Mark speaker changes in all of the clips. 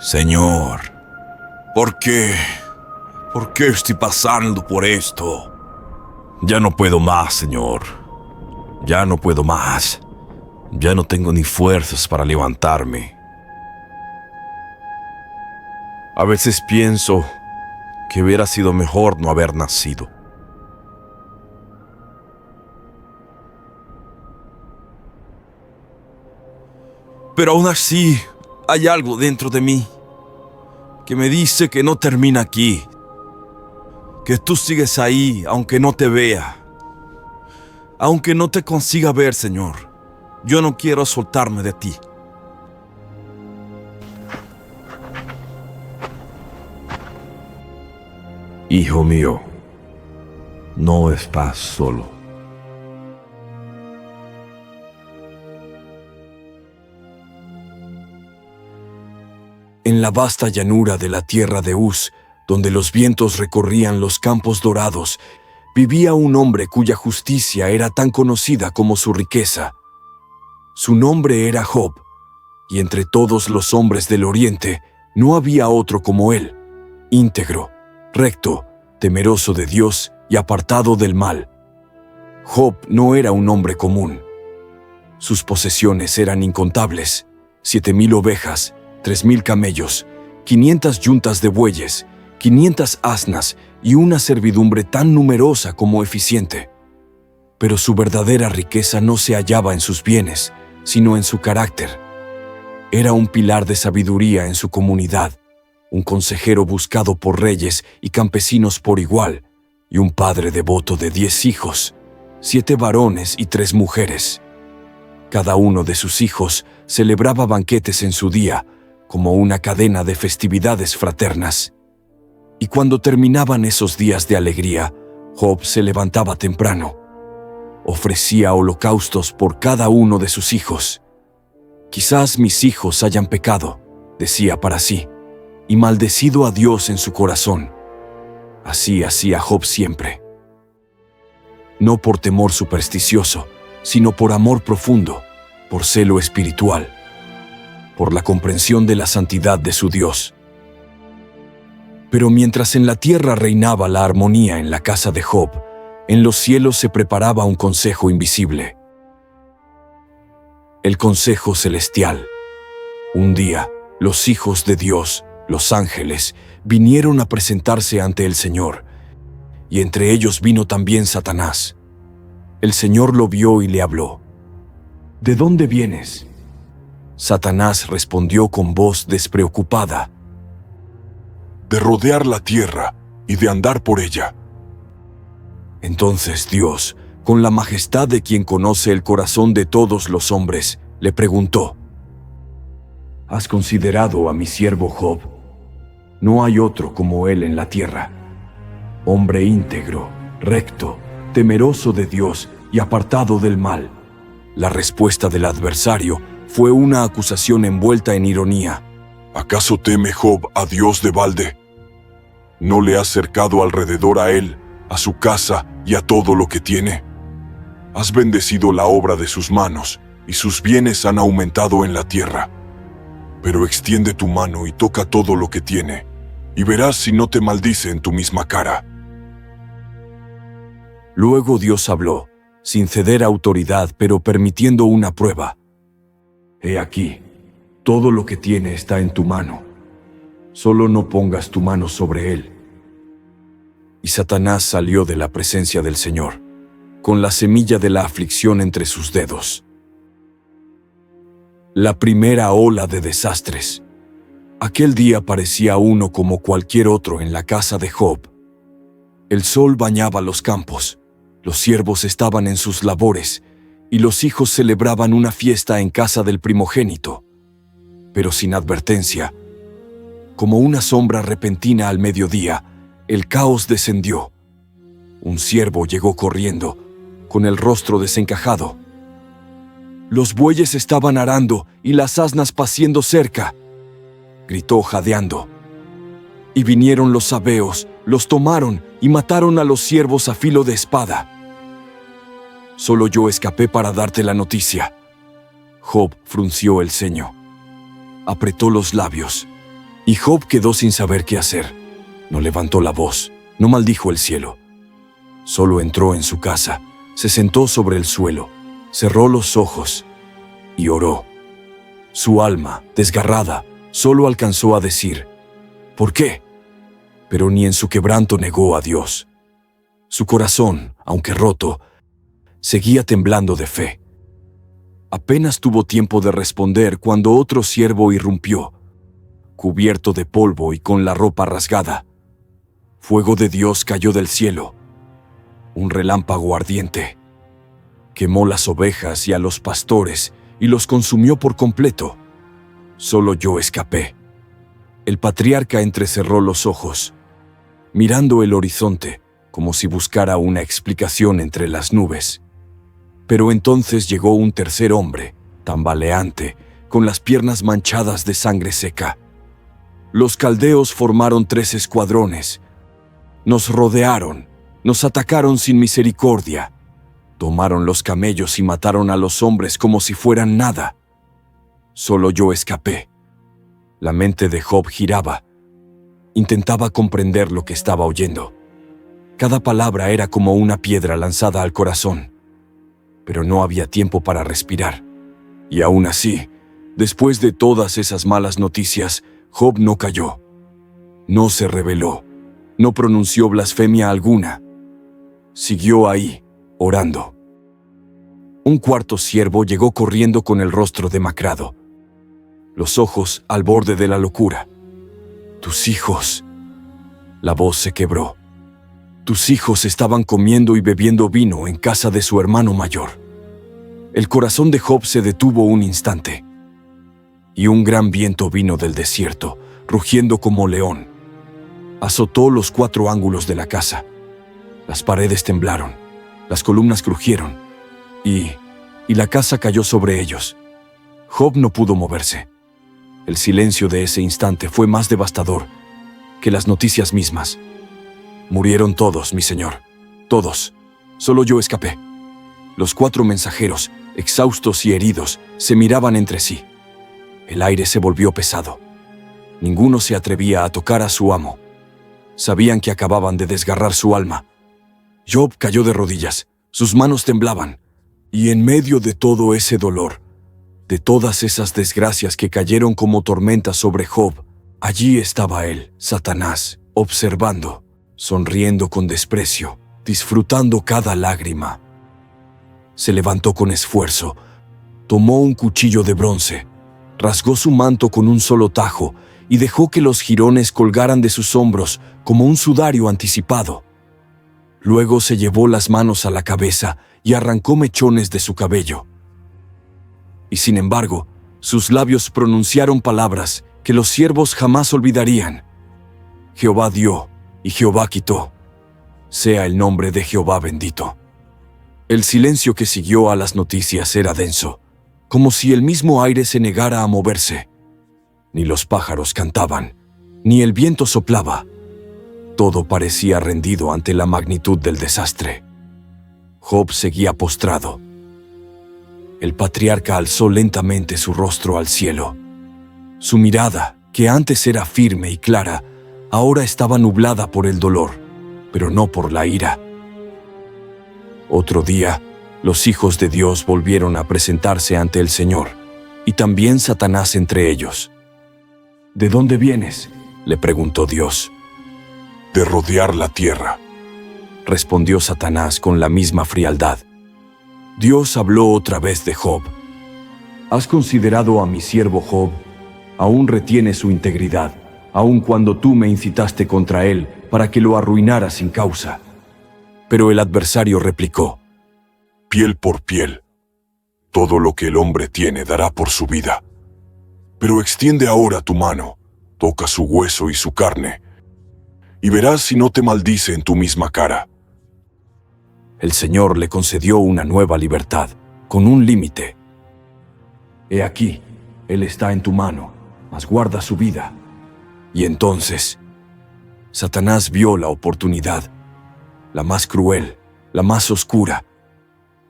Speaker 1: Señor, ¿por qué? ¿Por qué estoy pasando por esto? Ya no puedo más, Señor. Ya no puedo más. Ya no tengo ni fuerzas para levantarme. A veces pienso que hubiera sido mejor no haber nacido. Pero aún así, hay algo dentro de mí que me dice que no termina aquí, que tú sigues ahí aunque no te vea, aunque no te consiga ver, Señor. Yo no quiero soltarme de ti. Hijo mío, no estás solo. En la vasta llanura de la tierra de Uz, donde los vientos recorrían los campos dorados, vivía un hombre cuya justicia era tan conocida como su riqueza. Su nombre era Job, y entre todos los hombres del oriente no había otro como él, íntegro, recto, temeroso de Dios y apartado del mal. Job no era un hombre común. Sus posesiones eran incontables: 7,000 ovejas, 3,000 camellos, 500 yuntas de bueyes, 500 asnas y una servidumbre tan numerosa como eficiente. Pero su verdadera riqueza no se hallaba en sus bienes, sino en su carácter. Era un pilar de sabiduría en su comunidad, un consejero buscado por reyes y campesinos por igual, y un padre devoto de 10 hijos, 7 varones y 3 mujeres. Cada uno de sus hijos celebraba banquetes en su día, como una cadena de festividades fraternas. Y cuando terminaban esos días de alegría, Job se levantaba temprano. Ofrecía holocaustos por cada uno de sus hijos. Quizás mis hijos hayan pecado, decía para sí, y maldecido a Dios en su corazón. Así hacía Job siempre. No por temor supersticioso, sino por amor profundo, por celo espiritual, por la comprensión de la santidad de su Dios. Pero mientras en la tierra reinaba la armonía en la casa de Job, en los cielos se preparaba un consejo invisible. El consejo celestial. Un día, los hijos de Dios, los ángeles, vinieron a presentarse ante el Señor, y entre ellos vino también Satanás. El Señor lo vio y le habló. ¿De dónde vienes? Satanás respondió con voz despreocupada.
Speaker 2: De rodear la tierra y de andar por ella.
Speaker 1: Entonces Dios, con la majestad de quien conoce el corazón de todos los hombres, le preguntó: ¿Has considerado a mi siervo Job? No hay otro como él en la tierra. Hombre íntegro, recto, temeroso de Dios y apartado del mal. La respuesta del adversario fue una acusación envuelta en ironía.
Speaker 2: ¿Acaso teme Job a Dios de balde? ¿No le has cercado alrededor a él, a su casa y a todo lo que tiene? Has bendecido la obra de sus manos, y sus bienes han aumentado en la tierra. Pero extiende tu mano y toca todo lo que tiene, y verás si no te maldice en tu misma cara.
Speaker 1: Luego Dios habló, sin ceder autoridad, pero permitiendo una prueba. He aquí, todo lo que tiene está en tu mano. Solo no pongas tu mano sobre él. Y Satanás salió de la presencia del Señor, con la semilla de la aflicción entre sus dedos. La primera ola de desastres. Aquel día parecía uno como cualquier otro en la casa de Job. El sol bañaba los campos, los siervos estaban en sus labores, y los hijos celebraban una fiesta en casa del primogénito. Pero sin advertencia, como una sombra repentina al mediodía, el caos descendió. Un siervo llegó corriendo, con el rostro desencajado. Los bueyes estaban arando y las asnas paciendo cerca, gritó jadeando. Y vinieron los sabeos, los tomaron y mataron a los siervos a filo de espada. Solo yo escapé para darte la noticia. Job frunció el ceño. apretó los labios, y Job quedó sin saber qué hacer. No levantó la voz, no maldijo el cielo. Solo entró en su casa, se sentó sobre el suelo, cerró los ojos y oró. Su alma, desgarrada, solo alcanzó a decir, ¿por qué? Pero ni en su quebranto negó a Dios. Su corazón, aunque roto, seguía temblando de fe. Apenas tuvo tiempo de responder cuando otro siervo irrumpió, cubierto de polvo y con la ropa rasgada. Fuego de Dios cayó del cielo. Un relámpago ardiente quemó las ovejas y a los pastores y los consumió por completo. Solo yo escapé. El patriarca entrecerró los ojos, mirando el horizonte como si buscara una explicación entre las nubes. Pero entonces llegó un tercer hombre, tambaleante, con las piernas manchadas de sangre seca. Los caldeos formaron 3 escuadrones. Nos rodearon, nos atacaron sin misericordia. Tomaron los camellos y mataron a los hombres como si fueran nada. Solo yo escapé. La mente de Job giraba. Intentaba comprender lo que estaba oyendo. Cada palabra era como una piedra lanzada al corazón. Pero no había tiempo para respirar. Y aún así, después de todas esas malas noticias, Job no cayó. No se rebeló. No pronunció blasfemia alguna. Siguió ahí, orando. Un cuarto siervo llegó corriendo con el rostro demacrado, los ojos al borde de la locura. «Tus hijos». La voz se quebró. «Tus hijos estaban comiendo y bebiendo vino en casa de su hermano mayor». El corazón de Job se detuvo un instante. Y un gran viento vino del desierto, rugiendo como león. Azotó los 4 ángulos de la casa. Las paredes temblaron, las columnas crujieron, y la casa cayó sobre ellos. Job no pudo moverse. El silencio de ese instante fue más devastador que las noticias mismas. «Murieron todos, mi señor, todos. Solo yo escapé». Los 4 mensajeros, exhaustos y heridos, se miraban entre sí. El aire se volvió pesado. Ninguno se atrevía a tocar a su amo. Sabían que acababan de desgarrar su alma. Job cayó de rodillas, sus manos temblaban, y en medio de todo ese dolor, de todas esas desgracias que cayeron como tormentas sobre Job, allí estaba él, Satanás, observando, sonriendo con desprecio, disfrutando cada lágrima. Se levantó con esfuerzo, tomó un cuchillo de bronce, rasgó su manto con un solo tajo y dejó que los jirones colgaran de sus hombros como un sudario anticipado. Luego se llevó las manos a la cabeza y arrancó mechones de su cabello. Y sin embargo, sus labios pronunciaron palabras que los siervos jamás olvidarían. Jehová dio y Jehová quitó. Sea el nombre de Jehová bendito. El silencio que siguió a las noticias era denso, como si el mismo aire se negara a moverse. Ni los pájaros cantaban, ni el viento soplaba. Todo parecía rendido ante la magnitud del desastre. Job seguía postrado. El patriarca alzó lentamente su rostro al cielo. Su mirada, que antes era firme y clara, ahora estaba nublada por el dolor, pero no por la ira. Otro día, los hijos de Dios volvieron a presentarse ante el Señor, y también Satanás entre ellos. «¿De dónde vienes?», le preguntó Dios.
Speaker 2: «De rodear la tierra»,
Speaker 1: respondió Satanás con la misma frialdad. Dios habló otra vez de Job. «¿Has considerado a mi siervo Job? Aún retiene su integridad, aun cuando tú me incitaste contra él para que lo arruinara sin causa». Pero el adversario replicó:
Speaker 2: «Piel por piel. Todo lo que el hombre tiene dará por su vida. Pero extiende ahora tu mano, toca su hueso y su carne, y verás si no te maldice en tu misma cara».
Speaker 1: El Señor le concedió una nueva libertad, con un límite. «He aquí, él está en tu mano, mas guarda su vida». Y entonces, Satanás vio la oportunidad, la más cruel, la más oscura.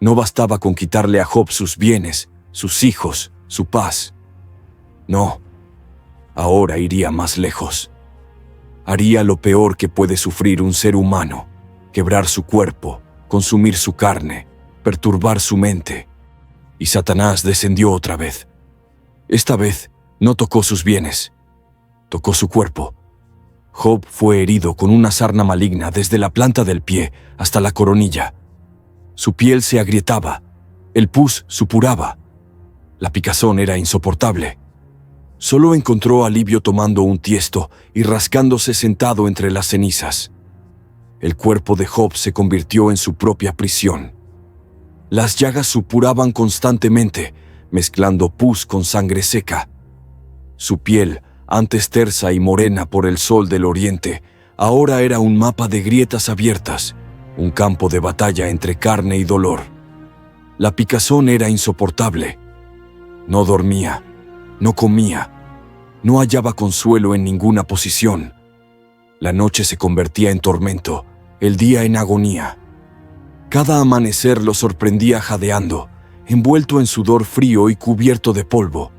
Speaker 1: No bastaba con quitarle a Job sus bienes, sus hijos, su paz. No, ahora iría más lejos. Haría lo peor que puede sufrir un ser humano: quebrar su cuerpo, consumir su carne, perturbar su mente. Y Satanás descendió otra vez. Esta vez no tocó sus bienes, tocó su cuerpo. Job fue herido con una sarna maligna desde la planta del pie hasta la coronilla. Su piel se agrietaba, el pus supuraba. La picazón era insoportable. Solo encontró alivio tomando un tiesto y rascándose sentado entre las cenizas. El cuerpo de Job se convirtió en su propia prisión. Las llagas supuraban constantemente, mezclando pus con sangre seca. Su piel, antes tersa y morena por el sol del oriente, ahora era un mapa de grietas abiertas, un campo de batalla entre carne y dolor. La picazón era insoportable. No dormía, no comía, no hallaba consuelo en ninguna posición. La noche se convertía en tormento, el día en agonía. Cada amanecer lo sorprendía jadeando, envuelto en sudor frío y cubierto de polvo,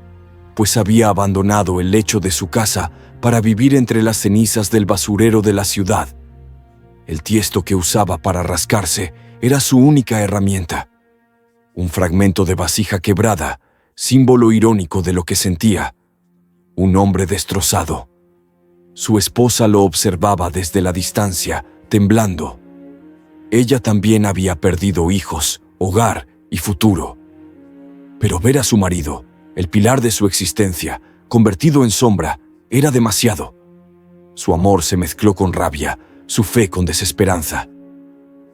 Speaker 1: pues había abandonado el lecho de su casa para vivir entre las cenizas del basurero de la ciudad. El tiesto que usaba para rascarse era su única herramienta. Un fragmento de vasija quebrada, símbolo irónico de lo que sentía. Un hombre destrozado. Su esposa lo observaba desde la distancia, temblando. Ella también había perdido hijos, hogar y futuro. Pero ver a su marido, el pilar de su existencia, convertido en sombra, era demasiado. Su amor se mezcló con rabia, su fe con desesperanza.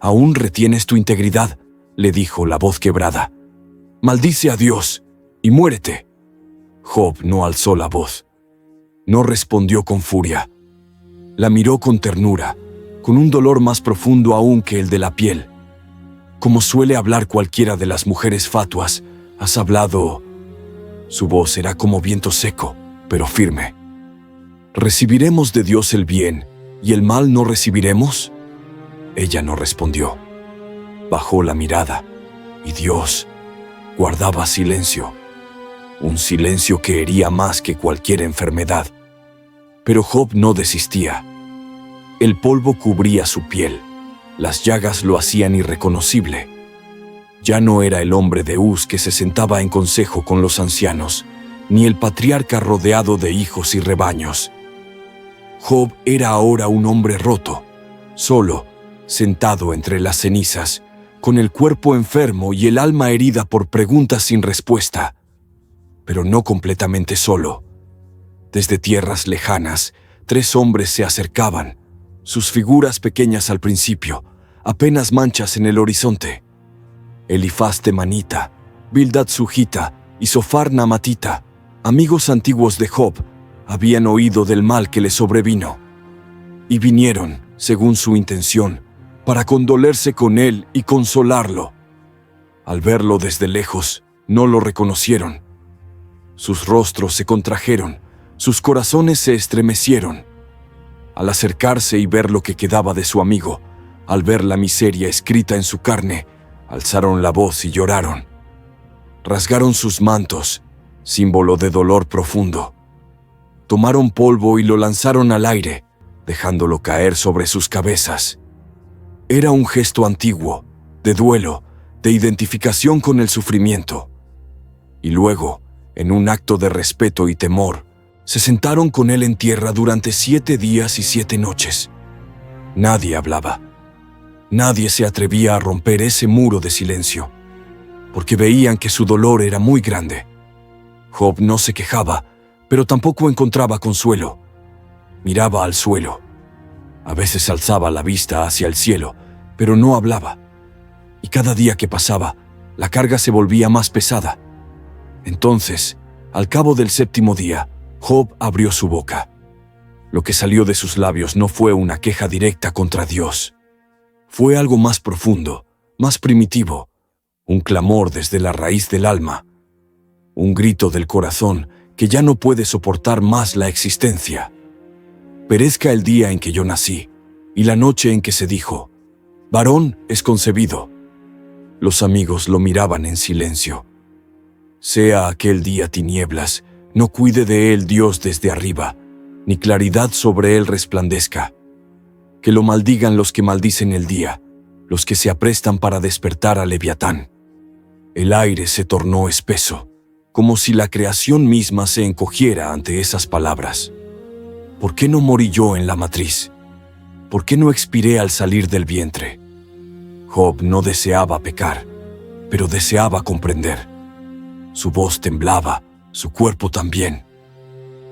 Speaker 1: «¿Aún retienes tu integridad?», le dijo la voz quebrada. «Maldice a Dios y muérete». Job no alzó la voz. No respondió con furia. La miró con ternura, con un dolor más profundo aún que el de la piel. Como suele hablar cualquiera de las mujeres fatuas, has hablado. Su voz era como viento seco, pero firme. ¿Recibiremos de Dios el bien y el mal no recibiremos? Ella no respondió. Bajó la mirada y Dios guardaba silencio. Un silencio que hería más que cualquier enfermedad. Pero Job no desistía. El polvo cubría su piel. Las llagas lo hacían irreconocible. Ya no era el hombre de Uz que se sentaba en consejo con los ancianos, ni el patriarca rodeado de hijos y rebaños. Job era ahora un hombre roto, solo, sentado entre las cenizas, con el cuerpo enfermo y el alma herida por preguntas sin respuesta. Pero no completamente solo. Desde tierras lejanas, 3 hombres se acercaban, sus figuras pequeñas al principio, apenas manchas en el horizonte. Elifaz temanita, Bildad sujita y Sofar naamatita, amigos antiguos de Job, habían oído del mal que le sobrevino. Y vinieron, según su intención, para condolerse con él y consolarlo. Al verlo desde lejos, no lo reconocieron. Sus rostros se contrajeron, sus corazones se estremecieron. Al acercarse y ver lo que quedaba de su amigo, al ver la miseria escrita en su carne, alzaron la voz y lloraron. Rasgaron sus mantos, símbolo de dolor profundo. Tomaron polvo y lo lanzaron al aire, dejándolo caer sobre sus cabezas. Era un gesto antiguo, de duelo, de identificación con el sufrimiento. Y luego, en un acto de respeto y temor, se sentaron con él en tierra durante 7 días y 7 noches. Nadie hablaba. Nadie se atrevía a romper ese muro de silencio, porque veían que su dolor era muy grande. Job no se quejaba, pero tampoco encontraba consuelo. Miraba al suelo. A veces alzaba la vista hacia el cielo, pero no hablaba. Y cada día que pasaba, la carga se volvía más pesada. Entonces, al cabo del 7º día, Job abrió su boca. Lo que salió de sus labios no fue una queja directa contra Dios. Fue algo más profundo, más primitivo, un clamor desde la raíz del alma, un grito del corazón que ya no puede soportar más la existencia. Perezca el día en que yo nací y la noche en que se dijo, varón es concebido. Los amigos lo miraban en silencio. Sea aquel día tinieblas, No cuide de él Dios desde arriba, ni claridad sobre él resplandezca. Que lo maldigan los que maldicen el día, los que se aprestan para despertar a Leviatán. El aire se tornó espeso, como si la creación misma se encogiera ante esas palabras. ¿Por qué no morí yo en la matriz? ¿Por qué no expiré al salir del vientre? Job no deseaba pecar, pero deseaba comprender. Su voz temblaba, su cuerpo también.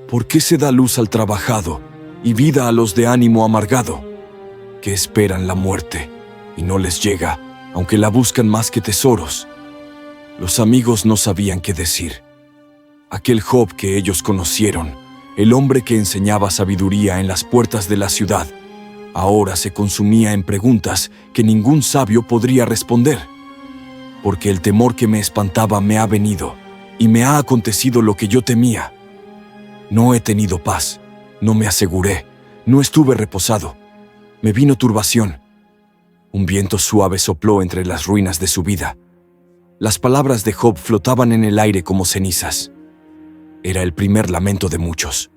Speaker 1: ¿Por qué se da luz al trabajado y vida a los de ánimo amargado, que esperan la muerte y no les llega, aunque la buscan más que tesoros? Los amigos no sabían qué decir. Aquel Job que ellos conocieron, el hombre que enseñaba sabiduría en las puertas de la ciudad, ahora se consumía en preguntas que ningún sabio podría responder. Porque el temor que me espantaba me ha venido, y me ha acontecido lo que yo temía. No he tenido paz, no me aseguré, no estuve reposado. Me vino turbación. Un viento suave sopló entre las ruinas de su vida. Las palabras de Job flotaban en el aire como cenizas. Era el primer lamento de muchos.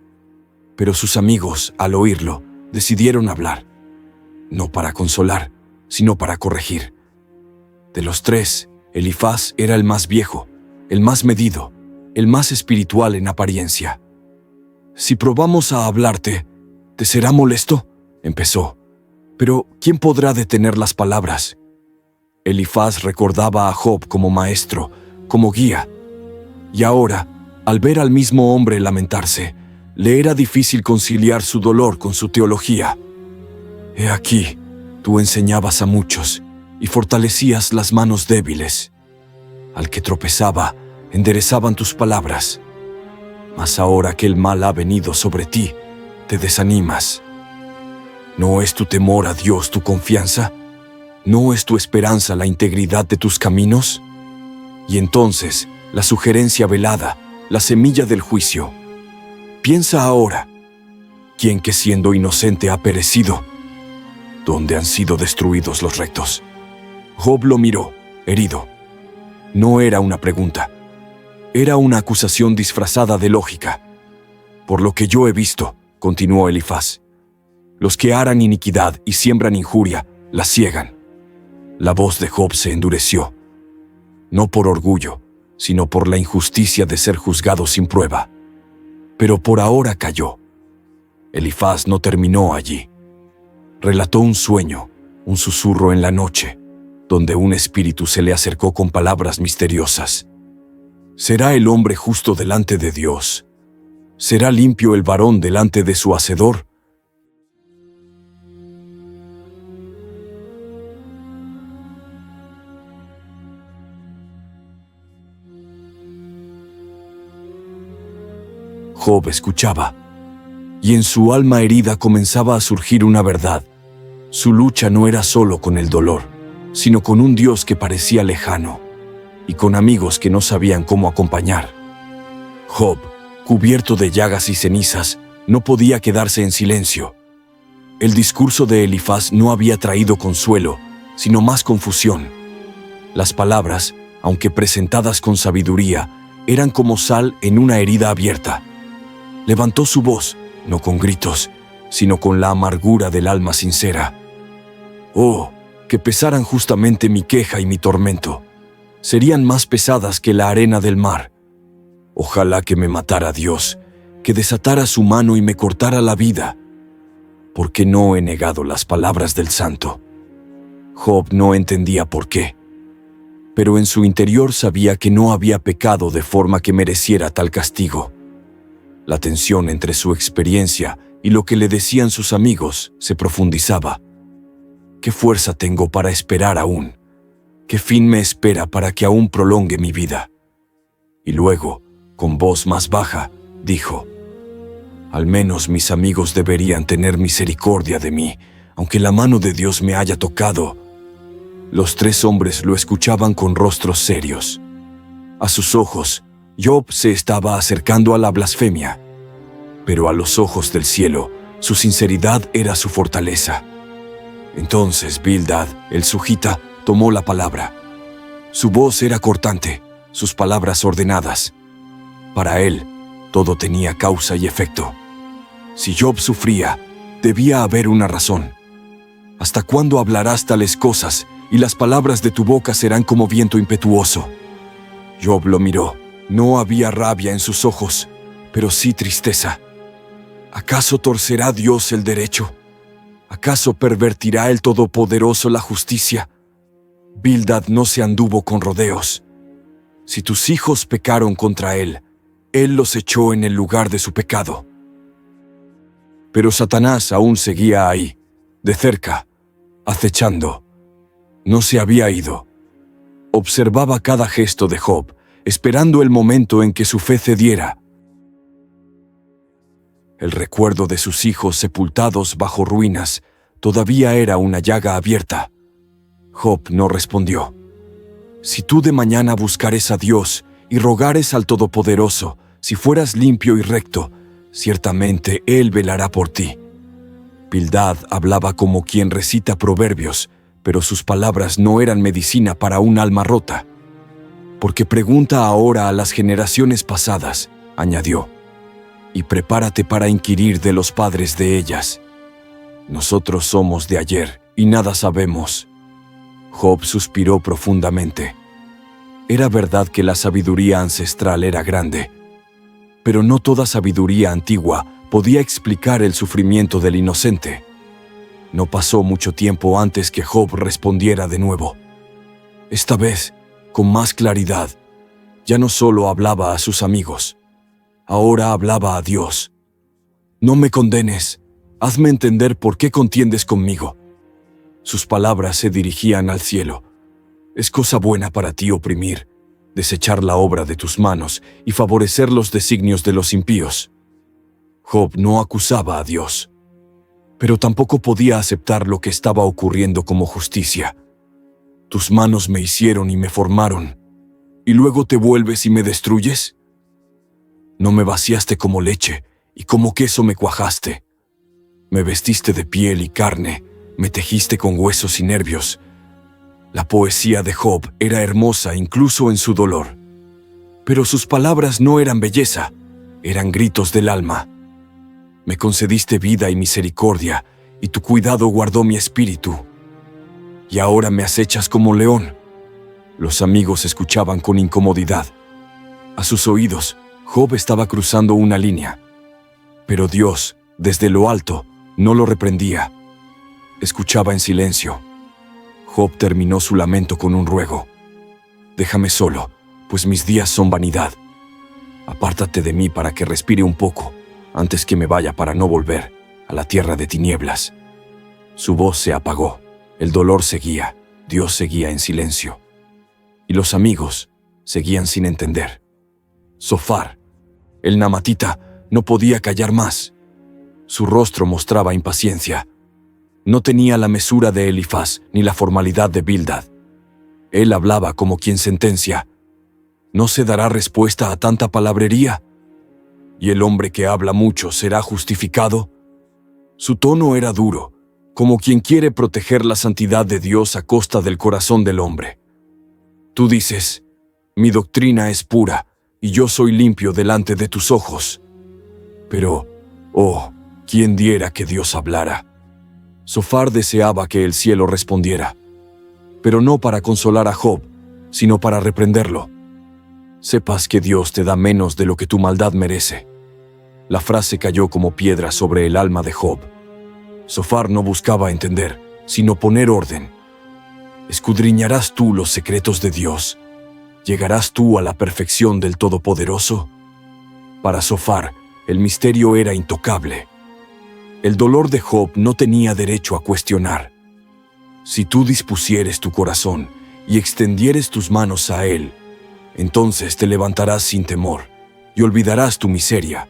Speaker 1: Pero sus amigos, al oírlo, decidieron hablar. No para consolar, sino para corregir. De los tres, Elifaz era el más viejo, el más medido, el más espiritual en apariencia. «Si probamos a hablarte, ¿te será molesto?», empezó. «Pero, ¿quién podrá detener las palabras?». Elifaz recordaba a Job como maestro, como guía. Y ahora, al ver al mismo hombre lamentarse, le era difícil conciliar su dolor con su teología. «He aquí, tú enseñabas a muchos y fortalecías las manos débiles. Al que tropezaba, enderezaban tus palabras. Mas ahora que el mal ha venido sobre ti, te desanimas. ¿No es tu temor a Dios tu confianza? ¿No es tu esperanza la integridad de tus caminos?». Y entonces, la sugerencia velada, la semilla del juicio. «Piensa ahora, ¿quién que siendo inocente ha perecido? ¿Dónde han sido destruidos los rectos?». Job lo miró, herido. No era una pregunta. Era una acusación disfrazada de lógica. «Por lo que yo he visto», continuó Elifaz, «los que aran iniquidad y siembran injuria, la ciegan». La voz de Job se endureció. No por orgullo, sino por la injusticia de ser juzgado sin prueba. Pero por ahora calló. Elifaz no terminó allí. Relató un sueño, un susurro en la noche, donde un espíritu se le acercó con palabras misteriosas. «¿Será el hombre justo delante de Dios? ¿Será limpio el varón delante de su Hacedor?». Job escuchaba, y en su alma herida comenzaba a surgir una verdad. Su lucha no era solo con el dolor, sino con un Dios que parecía lejano, y con amigos que no sabían cómo acompañar. Job, cubierto de llagas y cenizas, no podía quedarse en silencio. El discurso de Elifaz no había traído consuelo, sino más confusión. Las palabras, aunque presentadas con sabiduría, eran como sal en una herida abierta. Levantó su voz, no con gritos, sino con la amargura del alma sincera. «Oh, que pesaran justamente mi queja y mi tormento. Serían más pesadas que la arena del mar. Ojalá que me matara Dios, que desatara su mano y me cortara la vida, porque no he negado las palabras del santo». Job no entendía por qué, pero en su interior sabía que no había pecado de forma que mereciera tal castigo. La tensión entre su experiencia y lo que le decían sus amigos se profundizaba. ¿Qué fuerza tengo para esperar aún? ¿Qué fin me espera para que aún prolongue mi vida? Y luego, con voz más baja, dijo: «Al menos mis amigos deberían tener misericordia de mí, aunque la mano de Dios me haya tocado». Los tres hombres lo escuchaban con rostros serios. A sus ojos, Job se estaba acercando a la blasfemia, pero a los ojos del cielo, su sinceridad era su fortaleza. Entonces Bildad, el sujita, tomó la palabra. Su voz era cortante, sus palabras ordenadas. Para él, Todo tenía causa y efecto. Si Job sufría, debía haber una razón. ¿Hasta cuándo hablarás tales cosas, y las palabras de tu boca serán como viento impetuoso? Job lo miró. No había rabia en sus ojos, pero sí tristeza. ¿Acaso torcerá Dios el derecho? ¿Acaso pervertirá el Todopoderoso la justicia? Bildad no se anduvo con rodeos. Si tus hijos pecaron contra él, él los echó en el lugar de su pecado. Pero Satanás aún seguía ahí, de cerca, acechando. No se había ido. Observaba cada gesto de Job, esperando el momento en que su fe cediera. El recuerdo de sus hijos sepultados bajo ruinas todavía era una llaga abierta. Job no respondió. Si tú de mañana buscares a Dios y rogares al Todopoderoso, si fueras limpio y recto, ciertamente Él velará por ti. Bildad hablaba como quien recita proverbios, pero sus palabras no eran medicina para un alma rota. Porque pregunta ahora a las generaciones pasadas, añadió, y prepárate para inquirir de los padres de ellas. Nosotros somos de ayer y nada sabemos. Job suspiró profundamente. Era verdad que la sabiduría ancestral era grande, pero no toda sabiduría antigua podía explicar el sufrimiento del inocente. No pasó mucho tiempo antes que Job respondiera de nuevo. Esta vez, con más claridad, ya no solo hablaba a sus amigos, ahora hablaba a Dios. No me condenes, hazme entender por qué contiendes conmigo. Sus palabras se dirigían al cielo. Es cosa buena para ti oprimir, desechar la obra de tus manos y favorecer los designios de los impíos. Job no acusaba a Dios, pero tampoco podía aceptar lo que estaba ocurriendo como justicia. Tus manos me hicieron y me formaron, ¿y luego te vuelves y me destruyes? No me vaciaste como leche, y como queso me cuajaste. Me vestiste de piel y carne, me tejiste con huesos y nervios. La poesía de Job era hermosa incluso en su dolor. Pero sus palabras no eran belleza, eran gritos del alma. Me concediste vida y misericordia, y tu cuidado guardó mi espíritu. Y ahora me acechas como león. Los amigos escuchaban con incomodidad. A sus oídos, Job estaba cruzando una línea. Pero Dios, desde lo alto, no lo reprendía. Escuchaba en silencio. Job terminó su lamento con un ruego. Déjame solo, pues mis días son vanidad. Apártate de mí para que respire un poco, antes que me vaya para no volver a la tierra de tinieblas. Su voz se apagó, el dolor seguía, Dios seguía en silencio. Y los amigos seguían sin entender. Zofar, el namatita, no podía callar más. Su rostro mostraba impaciencia. No tenía la mesura de Elifaz ni la formalidad de Bildad. Él hablaba como quien sentencia. ¿No se dará respuesta a tanta palabrería? ¿Y el hombre que habla mucho será justificado? Su tono era duro, como quien quiere proteger la santidad de Dios a costa del corazón del hombre. Tú dices, mi doctrina es pura, y yo soy limpio delante de tus ojos. Pero, oh, ¿quién diera que Dios hablara? Zofar deseaba que el cielo respondiera, pero no para consolar a Job, sino para reprenderlo. Sepas que Dios te da menos de lo que tu maldad merece. La frase cayó como piedra sobre el alma de Job. Zofar no buscaba entender, sino poner orden. ¿Escudriñarás tú los secretos de Dios? ¿Llegarás tú a la perfección del Todopoderoso? Para Zofar, el misterio era intocable. El dolor de Job no tenía derecho a cuestionar. Si tú dispusieres tu corazón y extendieres tus manos a él, entonces te levantarás sin temor y olvidarás tu miseria.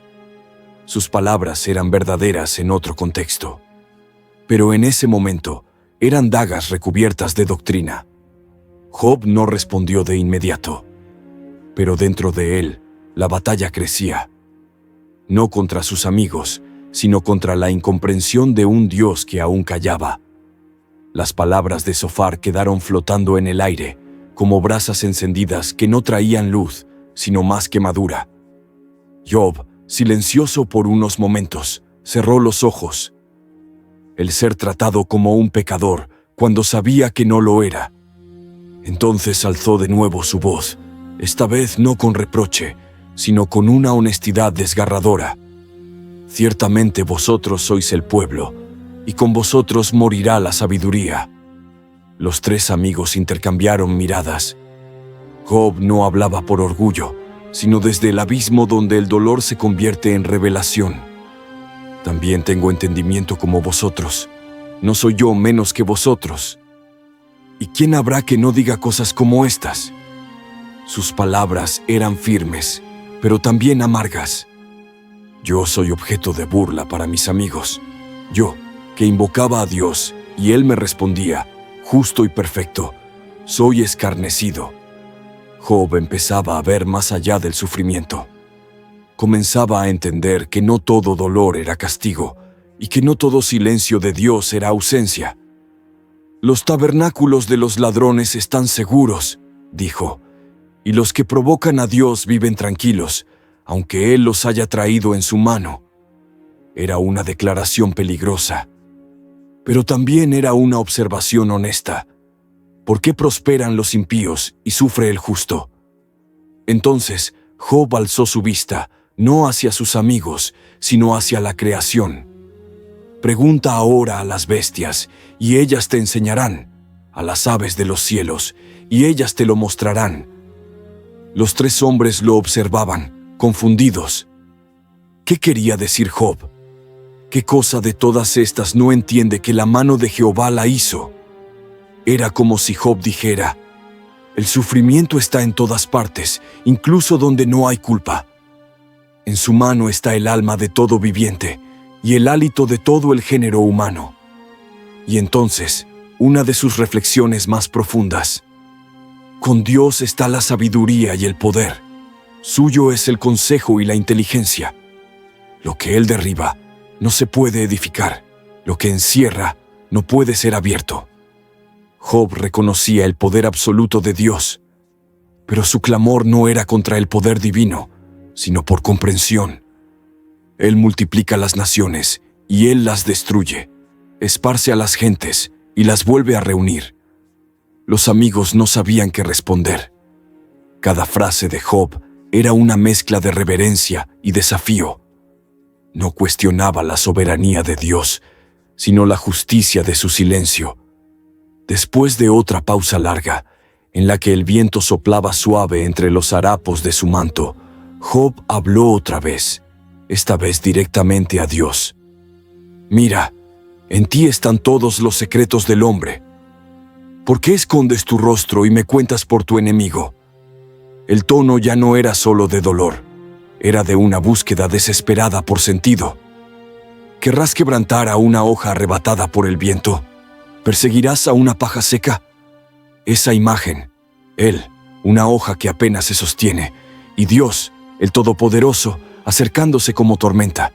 Speaker 1: Sus palabras eran verdaderas en otro contexto, pero en ese momento eran dagas recubiertas de doctrina. Job no respondió de inmediato, pero dentro de él la batalla crecía, no contra sus amigos, sino contra la incomprensión de un Dios que aún callaba. Las palabras de Zofar quedaron flotando en el aire, como brasas encendidas que no traían luz, sino más quemadura. Job Silencioso por unos momentos, cerró los ojos. El ser tratado como un pecador cuando sabía que no lo era. Entonces alzó de nuevo su voz, esta vez no con reproche, sino con una honestidad desgarradora. Ciertamente vosotros sois el pueblo, y con vosotros morirá la sabiduría. Los tres amigos intercambiaron miradas. Job no hablaba por orgullo, sino desde el abismo donde el dolor se convierte en revelación. También tengo entendimiento como vosotros. No soy yo menos que vosotros. ¿Y quién habrá que no diga cosas como estas? Sus palabras eran firmes, pero también amargas. Yo soy objeto de burla para mis amigos. Yo, que invocaba a Dios, y Él me respondía, justo y perfecto, soy escarnecido. Job empezaba a ver más allá del sufrimiento. Comenzaba a entender que no todo dolor era castigo, y que no todo silencio de Dios era ausencia. Los tabernáculos de los ladrones están seguros, dijo, y los que provocan a Dios viven tranquilos, aunque Él los haya traído en su mano. Era una declaración peligrosa, pero también era una observación honesta. ¿Por qué prosperan los impíos y sufre el justo? Entonces Job alzó su vista, no hacia sus amigos, sino hacia la creación. Pregunta ahora a las bestias, y ellas te enseñarán, a las aves de los cielos, y ellas te lo mostrarán. Los tres hombres lo observaban, confundidos. ¿Qué quería decir Job? ¿Qué cosa de todas estas no entiende que la mano de Jehová la hizo? Era como si Job dijera, el sufrimiento está en todas partes, incluso donde no hay culpa. En su mano está el alma de todo viviente y el hálito de todo el género humano. Y entonces, una de sus reflexiones más profundas. Con Dios está la sabiduría y el poder. Suyo es el consejo y la inteligencia. Lo que Él derriba no se puede edificar. Lo que encierra no puede ser abierto. Job reconocía el poder absoluto de Dios, pero su clamor no era contra el poder divino, sino por comprensión. Él multiplica las naciones y Él las destruye, esparce a las gentes y las vuelve a reunir. Los amigos no sabían qué responder. Cada frase de Job era una mezcla de reverencia y desafío. No cuestionaba la soberanía de Dios, sino la justicia de su silencio. Después de otra pausa larga, en la que el viento soplaba suave entre los harapos de su manto, Job habló otra vez, esta vez directamente a Dios. Mira, en ti están todos los secretos del hombre. ¿Por qué escondes tu rostro y me cuentas por tu enemigo? El tono ya no era solo de dolor, era de una búsqueda desesperada por sentido. ¿Querrás quebrantar a una hoja arrebatada por el viento? ¿Perseguirás a una paja seca? Esa imagen, Él, una hoja que apenas se sostiene, y Dios, el Todopoderoso, acercándose como tormenta.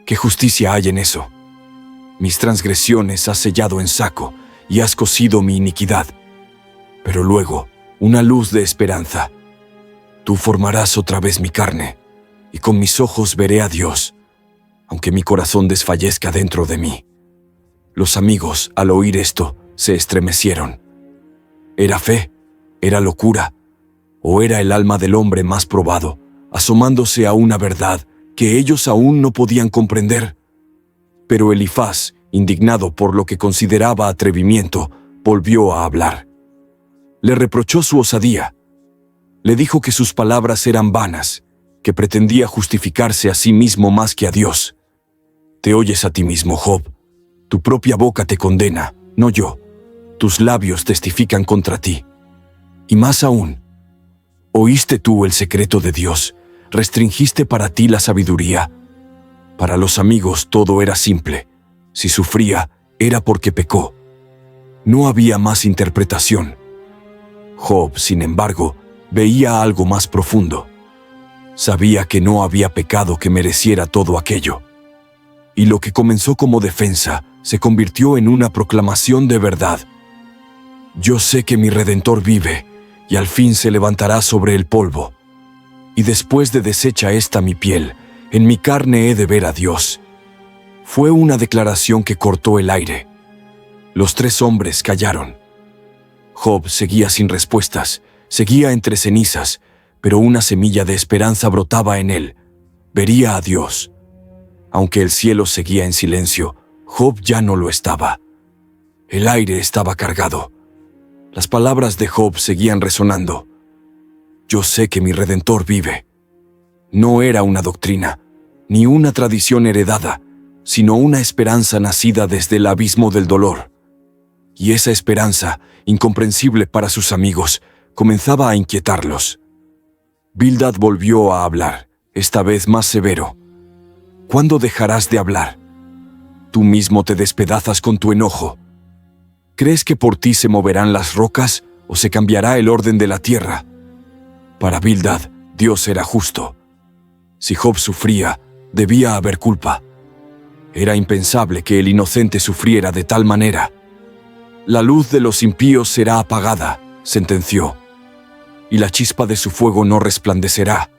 Speaker 1: ¿Qué justicia hay en eso? Mis transgresiones has sellado en saco, y has cosido mi iniquidad. Pero luego, una luz de esperanza. Tú formarás otra vez mi carne, y con mis ojos veré a Dios, aunque mi corazón desfallezca dentro de mí. Los amigos, al oír esto, se estremecieron. ¿Era fe? ¿Era locura? ¿O era el alma del hombre más probado, asomándose a una verdad que ellos aún no podían comprender? Pero Elifaz, indignado por lo que consideraba atrevimiento, volvió a hablar. Le reprochó su osadía. Le dijo que sus palabras eran vanas, que pretendía justificarse a sí mismo más que a Dios. Te oyes a ti mismo, Job. Tu propia boca te condena, no yo. Tus labios testifican contra ti. Y más aún, ¿oíste tú el secreto de Dios? ¿Restringiste para ti la sabiduría? Para los amigos todo era simple. Si sufría, era porque pecó. No había más interpretación. Job, sin embargo, veía algo más profundo. Sabía que no había pecado que mereciera todo aquello. Y lo que comenzó como defensa se convirtió en una proclamación de verdad. Yo sé que mi Redentor vive, y al fin se levantará sobre el polvo. Y después de deshecha esta mi piel, En mi carne he de ver a Dios. Fue una declaración que cortó el aire. Los 3 hombres callaron. Job seguía sin respuestas, seguía entre cenizas, pero una semilla de esperanza brotaba en él. Vería a Dios. Aunque el cielo seguía en silencio, Job ya no lo estaba. El aire estaba cargado. Las palabras de Job seguían resonando. Yo sé que mi Redentor vive. No era una doctrina, ni una tradición heredada, sino una esperanza nacida desde el abismo del dolor. Y esa esperanza, incomprensible para sus amigos, comenzaba a inquietarlos. Bildad volvió a hablar, esta vez más severo. ¿Cuándo dejarás de hablar? Tú mismo te despedazas con tu enojo. ¿Crees que por ti se moverán las rocas o se cambiará el orden de la tierra? Para Bildad, Dios era justo. Si Job sufría, debía haber culpa. Era impensable que el inocente sufriera de tal manera. La luz de los impíos será apagada, sentenció, y la chispa de su fuego no resplandecerá.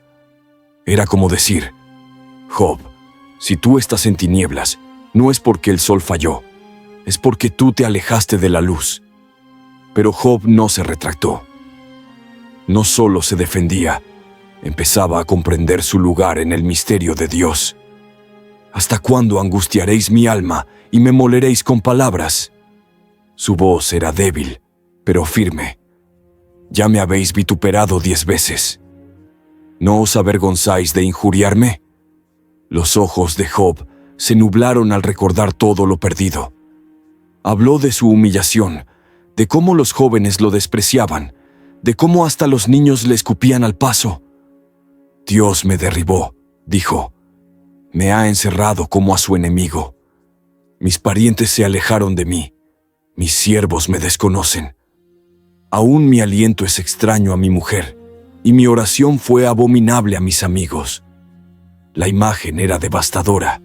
Speaker 1: Era como decir: Job, si tú estás en tinieblas, no es porque el sol falló, es porque tú te alejaste de la luz. Pero Job no se retractó. No solo se defendía, empezaba a comprender su lugar en el misterio de Dios. ¿Hasta cuándo angustiaréis mi alma y me moleréis con palabras? Su voz era débil, pero firme. Ya me habéis vituperado 10 veces. ¿No os avergonzáis de injuriarme? Los ojos de Job se nublaron al recordar todo lo perdido. Habló de su humillación, de cómo los jóvenes lo despreciaban, de cómo hasta los niños le escupían al paso. Dios me derribó, dijo. Me ha encerrado como a su enemigo. Mis parientes se alejaron de mí. Mis siervos me desconocen. Aún mi aliento es extraño a mi mujer, y mi oración fue abominable a mis amigos. La imagen era devastadora.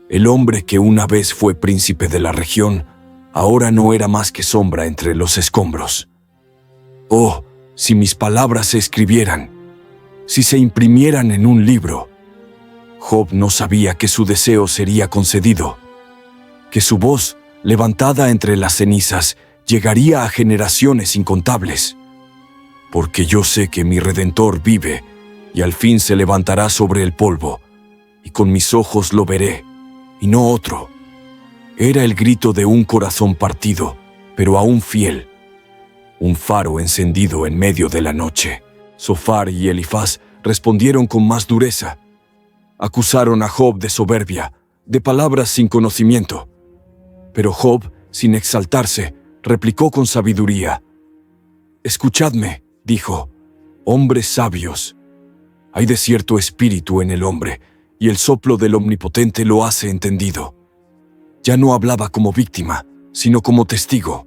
Speaker 1: El hombre que una vez fue príncipe de la región, ahora no era más que sombra entre los escombros. Oh, si mis palabras se escribieran, si se imprimieran en un libro. Job no sabía que su deseo sería concedido, que su voz, levantada entre las cenizas, llegaría a generaciones incontables. Porque yo sé que mi Redentor vive, y al fin se levantará sobre el polvo, y con mis ojos lo veré, y no otro. Era el grito de un corazón partido, pero aún fiel. Un faro encendido en medio de la noche. Sofar y Elifaz respondieron con más dureza. Acusaron a Job de soberbia, de palabras sin conocimiento. Pero Job, sin exaltarse, replicó con sabiduría. Escuchadme, dijo, hombres sabios. Hay de cierto espíritu en el hombre, y el soplo del Omnipotente lo hace entendido. Ya no hablaba como víctima, sino como testigo,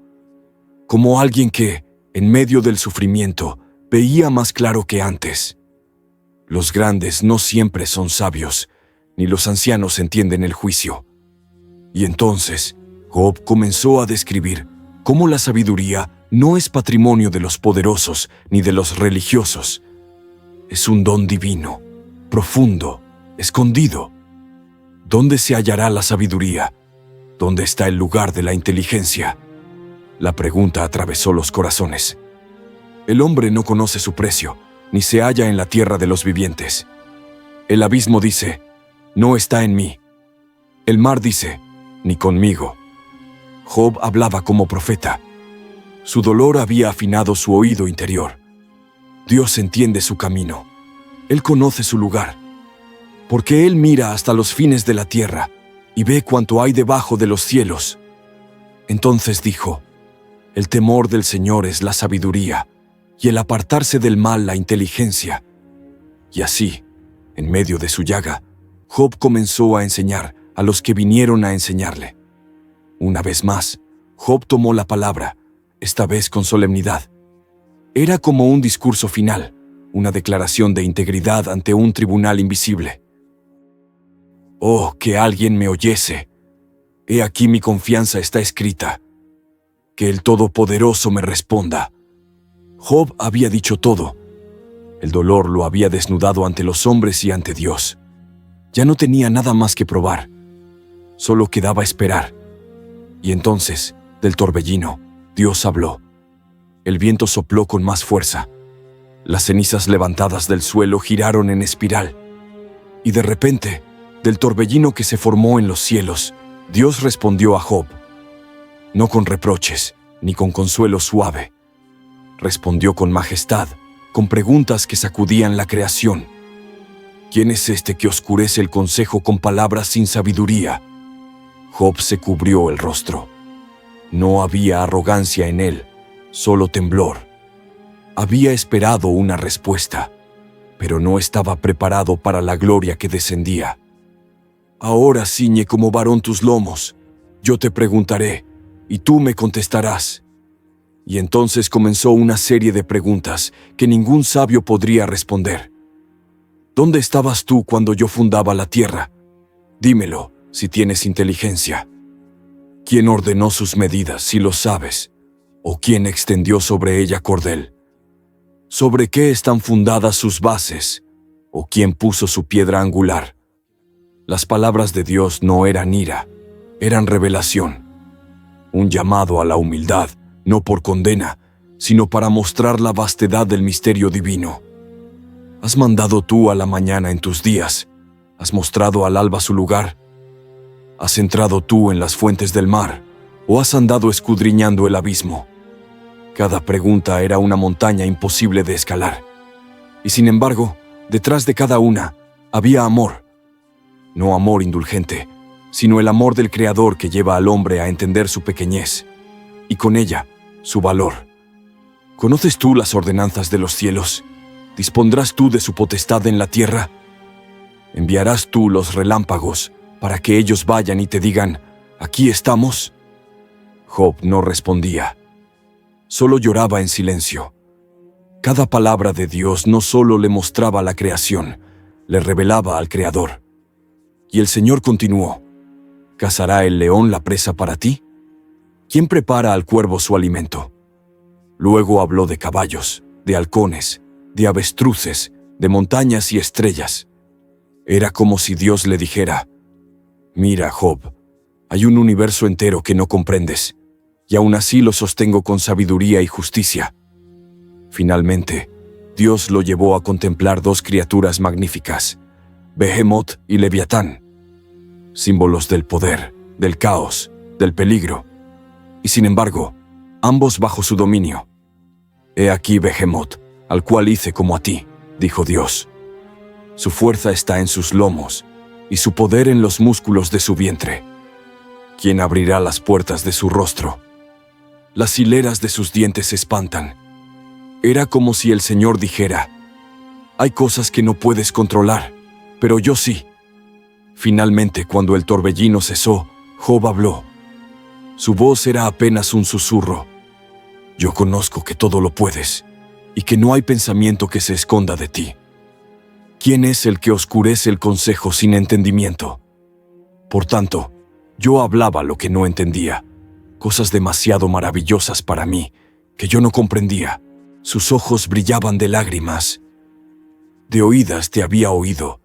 Speaker 1: como alguien que, en medio del sufrimiento, veía más claro que antes. Los grandes no siempre son sabios, ni los ancianos entienden el juicio. Y entonces, Job comenzó a describir cómo la sabiduría no es patrimonio de los poderosos ni de los religiosos. Es un don divino, profundo, escondido. ¿Dónde se hallará la sabiduría? ¿Dónde está el lugar de la inteligencia? La pregunta atravesó los corazones. El hombre no conoce su precio, ni se halla en la tierra de los vivientes. El abismo dice, no está en mí. El mar dice, ni conmigo. Job hablaba como profeta. Su dolor había afinado su oído interior. Dios entiende su camino. Él conoce su lugar. Porque Él mira hasta los fines de la tierra y ve cuanto hay debajo de los cielos. Entonces dijo, el temor del Señor es la sabiduría, y el apartarse del mal la inteligencia. Y así, en medio de su llaga, Job comenzó a enseñar a los que vinieron a enseñarle. Una vez más, Job tomó la palabra, esta vez con solemnidad. Era como un discurso final, una declaración de integridad ante un tribunal invisible. Oh, que alguien me oyese. He aquí mi confianza está escrita. Que el Todopoderoso me responda. Job había dicho todo. El dolor lo había desnudado ante los hombres y ante Dios. Ya no tenía nada más que probar. Solo quedaba esperar. Y entonces, del torbellino, Dios habló. El viento sopló con más fuerza. Las cenizas levantadas del suelo giraron en espiral. Y de repente, del torbellino que se formó en los cielos, Dios respondió a Job. No con reproches, ni con consuelo suave. Respondió con majestad, con preguntas que sacudían la creación. ¿Quién es este que oscurece el consejo con palabras sin sabiduría? Job se cubrió el rostro. No había arrogancia en él, solo temblor. Había esperado una respuesta, pero no estaba preparado para la gloria que descendía. Ahora ciñe como varón tus lomos. Yo te preguntaré, y tú me contestarás. Y entonces comenzó una serie de preguntas que ningún sabio podría responder. ¿Dónde estabas tú cuando yo fundaba la tierra? Dímelo, si tienes inteligencia. ¿Quién ordenó sus medidas, si lo sabes? ¿O quién extendió sobre ella cordel? ¿Sobre qué están fundadas sus bases? ¿O quién puso su piedra angular? Las palabras de Dios no eran ira, eran revelación. Un llamado a la humildad, no por condena, sino para mostrar la vastedad del misterio divino. ¿Has mandado tú a la mañana en tus días? ¿Has mostrado al alba su lugar? ¿Has entrado tú en las fuentes del mar? ¿O has andado escudriñando el abismo? Cada pregunta era una montaña imposible de escalar. Y sin embargo, detrás de cada una, había amor. No amor indulgente, sino el amor del Creador que lleva al hombre a entender su pequeñez, y con ella, su valor. ¿Conoces tú las ordenanzas de los cielos? ¿Dispondrás tú de su potestad en la tierra? ¿Enviarás tú los relámpagos para que ellos vayan y te digan, aquí estamos? Job no respondía. Solo lloraba en silencio. Cada palabra de Dios no solo le mostraba la creación, le revelaba al Creador. Y el Señor continuó, ¿cazará el león la presa para ti? ¿Quién prepara al cuervo su alimento? Luego habló de caballos, de halcones, de avestruces, de montañas y estrellas. Era como si Dios le dijera, mira, Job, hay un universo entero que no comprendes, y aún así lo sostengo con sabiduría y justicia. Finalmente, Dios lo llevó a contemplar dos criaturas magníficas, Behemoth y Leviatán, símbolos del poder, del caos, del peligro, y sin embargo, ambos bajo su dominio. He aquí Behemoth, al cual hice como a ti, dijo Dios. Su fuerza está en sus lomos, y su poder en los músculos de su vientre. ¿Quién abrirá las puertas de su rostro? Las hileras de sus dientes se espantan. Era como si el Señor dijera, hay cosas que no puedes controlar, pero yo sí. Finalmente, cuando el torbellino cesó, Job habló. Su voz era apenas un susurro. Yo conozco que todo lo puedes, y que no hay pensamiento que se esconda de ti. ¿Quién es el que oscurece el consejo sin entendimiento? Por tanto, yo hablaba lo que no entendía, cosas demasiado maravillosas para mí, que yo no comprendía. Sus ojos brillaban de lágrimas. De oídas te había oído,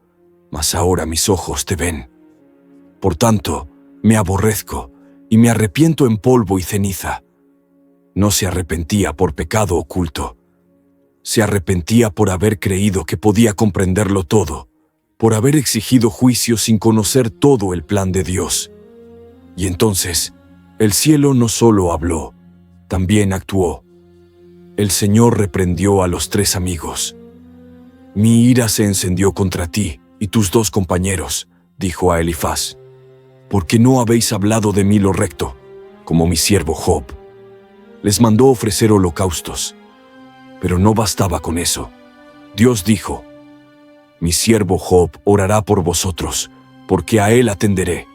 Speaker 1: mas ahora mis ojos te ven. Por tanto, me aborrezco y me arrepiento en polvo y ceniza. No se arrepentía por pecado oculto. Se arrepentía por haber creído que podía comprenderlo todo, por haber exigido juicio sin conocer todo el plan de Dios. Y entonces, el cielo no solo habló, también actuó. El Señor reprendió a los tres amigos. Mi ira se encendió contra ti y tus dos compañeros, dijo a Elifaz, porque no habéis hablado de mí lo recto, como mi siervo Job. Les mandó ofrecer holocaustos. Pero no bastaba con eso. Dios dijo, mi siervo Job orará por vosotros, porque a él atenderé.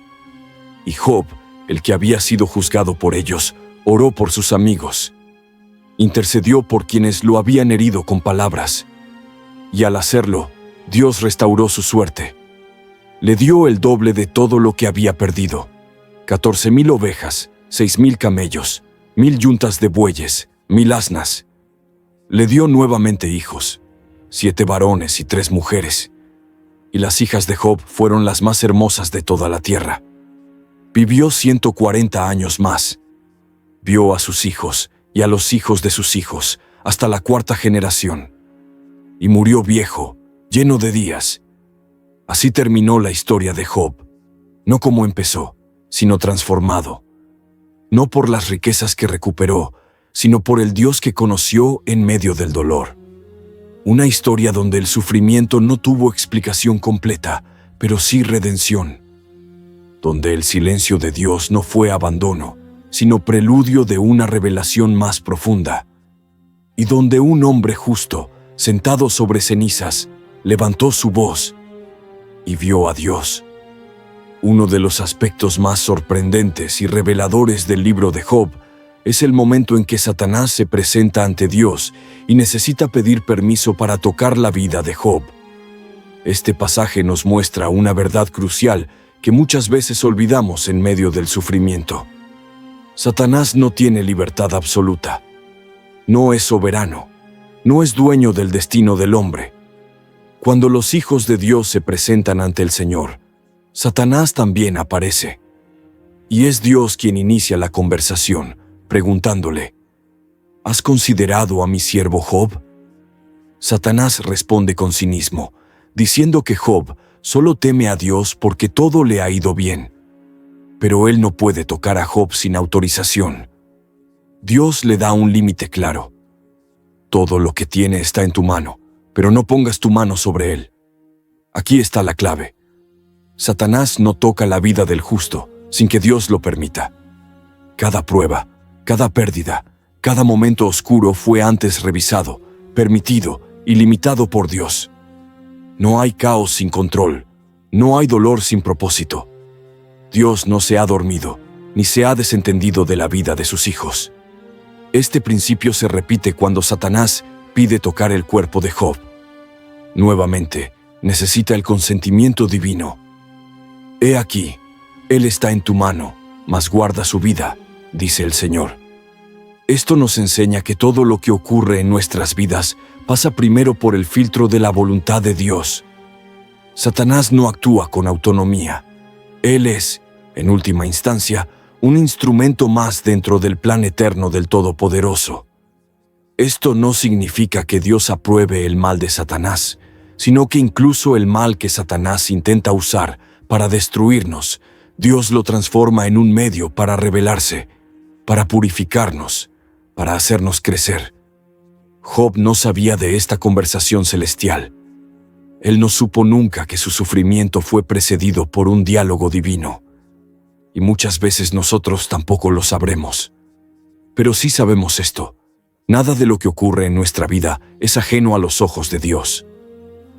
Speaker 1: Y Job, el que había sido juzgado por ellos, oró por sus amigos. Intercedió por quienes lo habían herido con palabras. Y al hacerlo, Dios restauró su suerte. Le dio el doble de todo lo que había perdido. 14,000 ovejas, 6,000 camellos, 1,000 yuntas de bueyes, 1,000 asnas. Le dio nuevamente hijos, 7 varones y 3 mujeres. y las hijas de Job fueron las más hermosas de toda la tierra. Vivió 140 años más. Vio a sus hijos y a los hijos de sus hijos, hasta la 4ª generación. Y murió viejo, lleno de días. Así terminó la historia de Job, no como empezó, sino transformado. No por las riquezas que recuperó, sino por el Dios que conoció en medio del dolor. Una historia donde el sufrimiento no tuvo explicación completa, pero sí redención. Donde el silencio de Dios no fue abandono, sino preludio de una revelación más profunda. Y donde un hombre justo, sentado sobre cenizas, levantó su voz y vio a Dios. Uno de los aspectos más sorprendentes y reveladores del libro de Job es el momento en que Satanás se presenta ante Dios y necesita pedir permiso para tocar la vida de Job. Este pasaje nos muestra una verdad crucial que muchas veces olvidamos en medio del sufrimiento. Satanás no tiene libertad absoluta. No es soberano. No es dueño del destino del hombre. Cuando los hijos de Dios se presentan ante el Señor, Satanás también aparece. Y es Dios quien inicia la conversación, preguntándole: ¿has considerado a mi siervo Job? Satanás responde con cinismo, diciendo que Job solo teme a Dios porque todo le ha ido bien. Pero él no puede tocar a Job sin autorización. Dios le da un límite claro. Todo lo que tiene está en tu mano, pero no pongas tu mano sobre él. Aquí está la clave. Satanás no toca la vida del justo sin que Dios lo permita. Cada prueba, cada pérdida, cada momento oscuro fue antes revisado, permitido y limitado por Dios. No hay caos sin control, no hay dolor sin propósito. Dios no se ha dormido, ni se ha desentendido de la vida de sus hijos. Este principio se repite cuando Satanás pide tocar el cuerpo de Job. Nuevamente, necesita el consentimiento divino. He aquí, él está en tu mano, mas guarda su vida, dice el Señor. Esto nos enseña que todo lo que ocurre en nuestras vidas pasa primero por el filtro de la voluntad de Dios. Satanás no actúa con autonomía. Él es, en última instancia, un instrumento más dentro del plan eterno del Todopoderoso. Esto no significa que Dios apruebe el mal de Satanás, sino que incluso el mal que Satanás intenta usar para destruirnos, Dios lo transforma en un medio para revelarse, para purificarnos, para hacernos crecer. Job no sabía de esta conversación celestial. Él no supo nunca que su sufrimiento fue precedido por un diálogo divino. Y muchas veces nosotros tampoco lo sabremos. Pero sí sabemos esto: nada de lo que ocurre en nuestra vida es ajeno a los ojos de Dios.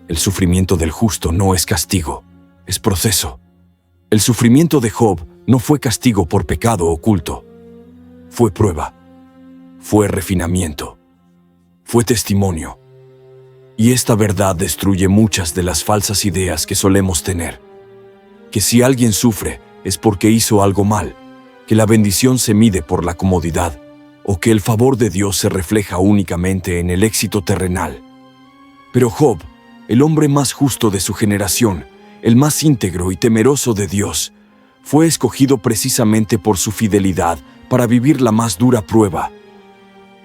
Speaker 1: El sufrimiento del justo no es castigo, es proceso. El sufrimiento de Job no fue castigo por pecado oculto. Fue prueba, fue refinamiento, fue testimonio. Y esta verdad destruye muchas de las falsas ideas que solemos tener. Que si alguien sufre es porque hizo algo mal, que la bendición se mide por la comodidad, o que el favor de Dios se refleja únicamente en el éxito terrenal. Pero Job, el hombre más justo de su generación, el más íntegro y temeroso de Dios, fue escogido precisamente por su fidelidad para vivir la más dura prueba.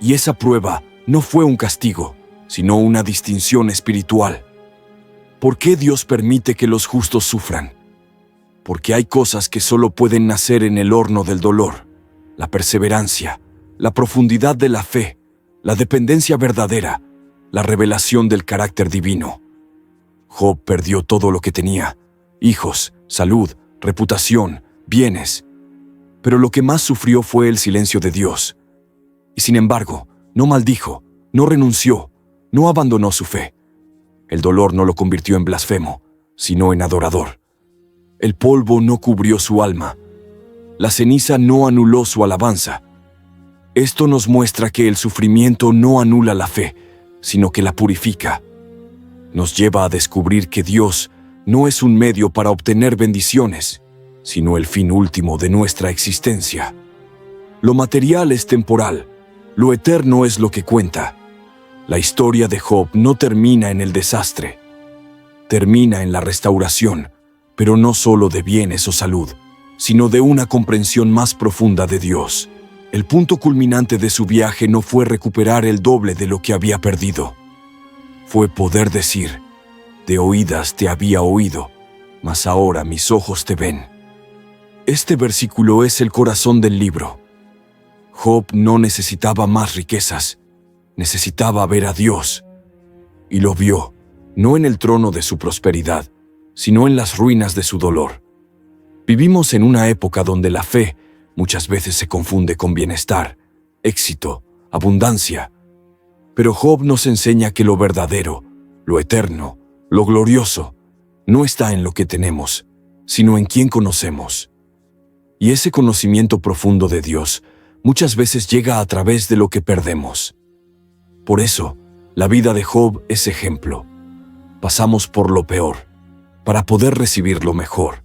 Speaker 1: Y esa prueba no fue un castigo, sino una distinción espiritual. ¿Por qué Dios permite que los justos sufran? Porque hay cosas que solo pueden nacer en el horno del dolor: la perseverancia, la profundidad de la fe, la dependencia verdadera, la revelación del carácter divino. Job perdió todo lo que tenía: hijos, salud, reputación, bienes. Pero lo que más sufrió fue el silencio de Dios. Y sin embargo, no maldijo, no renunció, no abandonó su fe. El dolor no lo convirtió en blasfemo, sino en adorador. El polvo no cubrió su alma. La ceniza no anuló su alabanza. Esto nos muestra que el sufrimiento no anula la fe, sino que la purifica. Nos lleva a descubrir que Dios no es un medio para obtener bendiciones, sino el fin último de nuestra existencia. Lo material es temporal, lo eterno es lo que cuenta. La historia de Job no termina en el desastre. termina en la restauración, pero no solo de bienes o salud, sino de una comprensión más profunda de Dios. El punto culminante de su viaje no fue recuperar el doble de lo que había perdido. Fue poder decir: de oídas te había oído, mas ahora mis ojos te ven. Este versículo es el corazón del libro. Job no necesitaba más riquezas, necesitaba ver a Dios. Y lo vio, no en el trono de su prosperidad, sino en las ruinas de su dolor. Vivimos en una época donde la fe muchas veces se confunde con bienestar, éxito, abundancia. Pero Job nos enseña que lo verdadero, lo eterno, lo glorioso, no está en lo que tenemos, sino en quien conocemos. Y ese conocimiento profundo de Dios muchas veces llega a través de lo que perdemos. Por eso, la vida de Job es ejemplo. Pasamos por lo peor, para poder recibir lo mejor.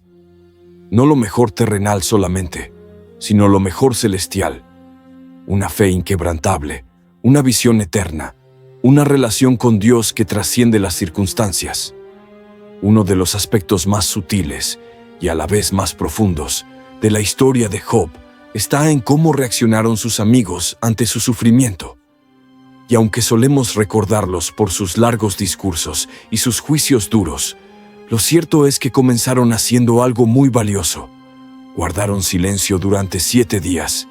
Speaker 1: No lo mejor terrenal solamente, sino lo mejor celestial. Una fe inquebrantable, una visión eterna, una relación con Dios que trasciende las circunstancias. Uno de los aspectos más sutiles y a la vez más profundos de la historia de Job está en cómo reaccionaron sus amigos ante su sufrimiento. Y aunque solemos recordarlos por sus largos discursos y sus juicios duros, lo cierto es que comenzaron haciendo algo muy valioso. Guardaron silencio durante 7 días.